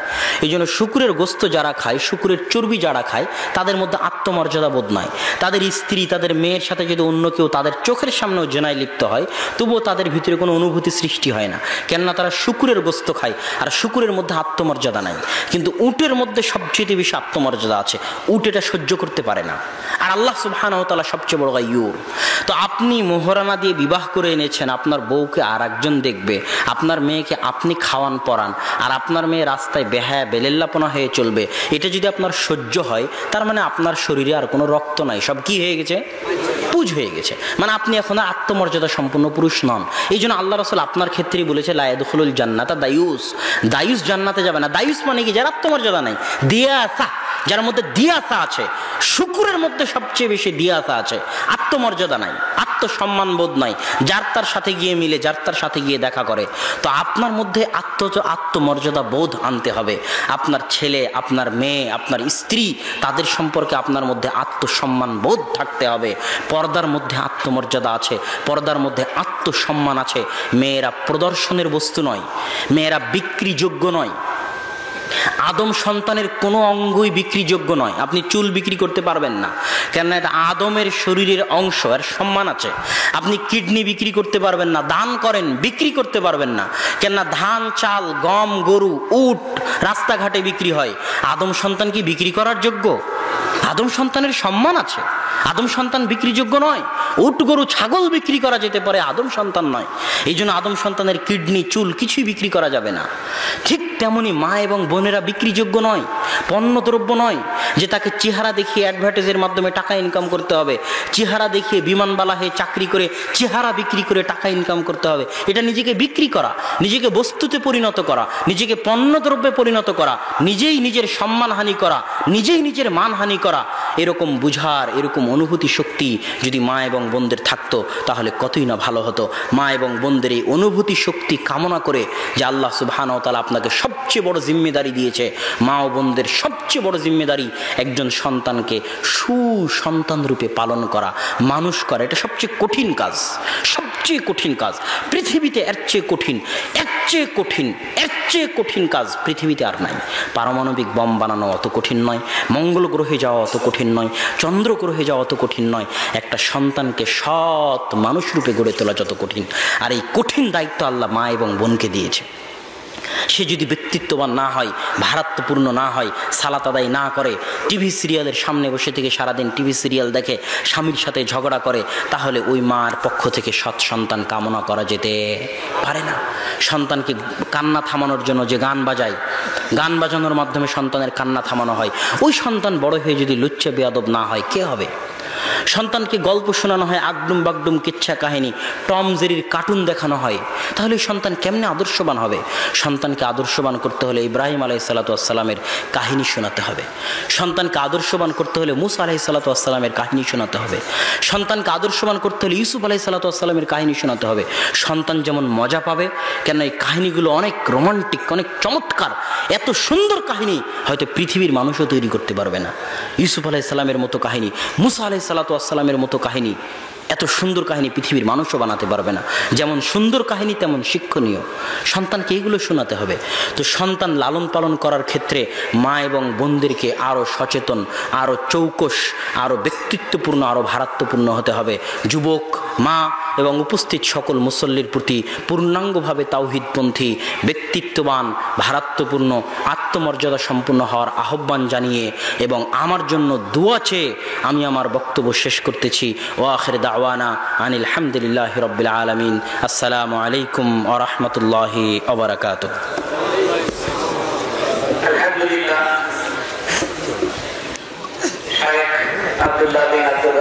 এই জন্য শুকুরের গোস্ত যারা খায়, শুকুরের চর্বি যারা খায়, তাদের মধ্যে আত্মমর্যাদা বোধ নাই। তাদের স্ত্রী, তাদের মেয়ের সাথে যদি অন্য কেউ তাদের চোখের সামনেও জেনায় লিপ্ত হয়, তবুও তাদের ভিতরে কোনো অনুভূতি সৃষ্টি হয় না, কেননা তারা শুকুরের গোস্ত খায় আর শুকুরের মধ্যে আত্মমর্যাদা নাই। কিন্তু উটের মধ্যে সবচেয়ে বেশি আত্মমর্যাদা আছে, উট এটা সহ্য করতে পারে না। আর আল্লাহ সুবহানাহু ওয়া তাআলা সবচেয়ে বড় গায়্যুর। তো আপনি মোহরানা দিয়ে বিবাহ করে এনেছেন, আপনার বউকে আর একজন দেখবে, আপনার মেয়েকে আপনি খাওয়ান পরান, আর আপনার মেয়ে রাস্তায় বেহায়া বেলেল্লাপনা হয়ে চলবে, এটা যদি আপনার সহ্য হয়, তার মানে আপনার শরীরে আর কোনো রক্ত নাই, সব কি হয়ে গেছে? পুজ হয়ে গেছে। মানে আপনি এখন আত্মমর্যাদা সম্পন্ন পুরুষ নন। এই জন্য আল্লাহ রাসূল আপনার ক্ষেত্রেই বলেছে, লা ইয়াদখুলুল জান্নাতা দায়ুস, দায়ুস জান্নাতে যাবে না। দায়ুস মানে কি? যার আত্মমর্যাদা নাই, দিয়াসা, যার মধ্যে দিয়াসা আছে। শুকুরের মধ্যে সবচেয়ে বেশি দিয়াসা আছে, আত্মমর্যাদা নাই, আত্মসম্মান বোধ নাই, যার তার সাথে গিয়ে মিলে, যার তার সাথে গিয়ে দেখা করে। তো আপনার মধ্যে আত্মমর্যাদা বোধ আনতে হবে। আপনার ছেলে, আপনার মেয়ে, আপনার স্ত্রী, তাদের সম্পর্কে আপনার মধ্যে আত্মসম্মান বোধ থাকতে হবে। পর্দার মধ্যে আত্মমর্যাদা আছে, পর্দার মধ্যে আত্মসম্মান আছে। মেয়েরা প্রদর্শনের বস্তু নয়, মেয়েরা বিক্রিযোগ্য নয়। আদম সন্তানের কোনো অঙ্গই বিক্রিযোগ্য নয়। আপনি চুল বিক্রি করতে পারবেন না, কেননা এটা আদমের শরীরের অংশ, এর সম্মান আছে। আপনি কিডনি বিক্রি করতে পারবেন না, দান করেন, বিক্রি করতে পারবেন না, কেননা ধান, চাল, গম, গরু, উট রাস্তাঘাটে বিক্রি হয়। আদম সন্তান কি বিক্রি করার যোগ্য? আদম সন্তানের সম্মান আছে, আদম সন্তান বিক্রিযোগ্য নয়। উট, গরু, ছাগল বিক্রি করা যেতে পারে, আদম সন্তান নয়। এই জন্য আদম সন্তানের কিডনি, চুল কিছুই বিক্রি করা যাবে না। ঠিক তেমনি মা এবং বোনেরা বিক্রিযোগ্য নয়, পণ্যদ্রব্য নয় যে তাকে চেহারা দেখিয়ে অ্যাডভার্টাইজের মাধ্যমে টাকা ইনকাম করতে হবে, চেহারা দেখিয়ে বিমানবালা হয়ে চাকরি করে চেহারা বিক্রি করে টাকা ইনকাম করতে হবে। এটা নিজেকে বিক্রি করা, নিজেকে বস্তুতে পরিণত করা, নিজেকে পণ্যদ্রব্যে পরিণত করা, নিজেই নিজের সম্মানহানি করা, নিজেই নিজের মানহানি করা। এরকম বুঝার, এরকম অনুভূতি শক্তি যদি মা এবং বোনদের থাকতো, তাহলে কতই না ভালো হতো। মা এবং বোনদের এই অনুভূতি শক্তি কামনা করে যে আল্লাহ সুবহানাহু ওয়া তাআলা আপনাকে সবচেয়ে বড় জিম্মেদারি দিয়েছে, মা ও বোনদের সবচেয়ে বড় জিম্মেদারি একজন সন্তানকে সুসন্তান রূপে পালন করা, মানুষ করা। এটা সবচেয়ে কঠিন কাজ, সবচেয়ে কঠিন কাজ পৃথিবীতে। এর চেয়ে কঠিন, এর চেয়ে কঠিন, এর চেয়ে কঠিন কাজ পৃথিবীতে আর নাই। পারমাণবিক বম বানানো অত কঠিন নয়, মঙ্গল গ্রহে যাওয়া অত কঠিন নয়, চন্দ্র গ্রহে যাওয়া অত কঠিন নয়, একটা সন্তানকে সৎ মানুষ রূপে গড়ে তোলা যত কঠিন। আর এই কঠিন দায়িত্ব আল্লাহ মা এবং বোনকে দিয়েছে। সে যদি ব্যক্তিত্ববান না হয়, ভারাত্বপূর্ণ না হয়, সালাত আদায় না করে, টিভি সিরিয়ালের সামনে বসে থেকে সারাদিন টিভি সিরিয়াল দেখে, স্বামীর সাথে ঝগড়া করে, তাহলে ওই মার পক্ষ থেকে সৎ সন্তান কামনা করা যেতে পারে না। সন্তানকে কান্না থামানোর জন্য যে গান বাজায়, গান বাজানোর মাধ্যমে সন্তানের কান্না থামানো হয়, ওই সন্তান বড় হয়ে যদি লুচ্চা বেয়াদব না হয়, কে হবে? সন্তানকে গল্প শোনানো হয়, আগডুম বাগডুম কিচ্ছা কাহিনী, টম জেরির কার্টুন দেখানো হয়, তাহলে সন্তান কেমনে আদর্শবান হবে? সন্তানকে আদর্শবান করতে হলে ইব্রাহিম আলাইহিসসালামের কাহিনী শোনাতে হবে। সন্তানকে আদর্শবান করতে হলে মুসা আলাইহিসসালামের কাহিনী শোনাতে হবে। সন্তানকে আদর্শবান করতে হলে ইউসুফ আলাইহিসসালামের কাহিনী শোনাতে হবে। সন্তান যেমন মজা পাবে, কেন এই কাহিনীগুলো অনেক রোমান্টিক, অনেক চমৎকার, এত সুন্দর কাহিনী হয়তো পৃথিবীর মানুষও তৈরি করতে পারবে না। ইউসুফ আলাইহিসসালামের মতো কাহিনী, মুসা আলাইহিসসালামের মতো কাহিনী, এত সুন্দর কাহিনী পৃথিবীর মানুষও বানাতে পারবে না। যেমন সুন্দর কাহিনী তেমন শিক্ষণীয়, সন্তানকে এইগুলো শোনাতে হবে। তো সন্তান লালন পালন করার ক্ষেত্রে মা এবং বোনদেরকে আরও সচেতন, আরও চৌকস, আরও ব্যক্তিত্বপূর্ণ, আরও ভারাত্বপূর্ণ হতে হবে। যুবক মা এবং উপস্থিত সকল মুসল্লির প্রতি পূর্ণাঙ্গভাবে তাওহীদপন্থী, ব্যক্তিত্ববান, ভারাত্বপূর্ণ, আত্মমর্যাদা সম্পূর্ণ হওয়ার আহ্বান জানিয়ে এবং আমার জন্য দোয়া চেয়ে আমি আমার বক্তব্য শেষ করতেছি। ওয়া আখির দাওয়ানা আনিল হামদুলিল্লাহি রাব্বিল আলামিন। আসসালামু আলাইকুম ওয়া রাহমাতুল্লাহি ওয়া বারাকাতুহু। আলহামদুলিল্লাহ। আব্দুল্লাহ বিন আব্দুল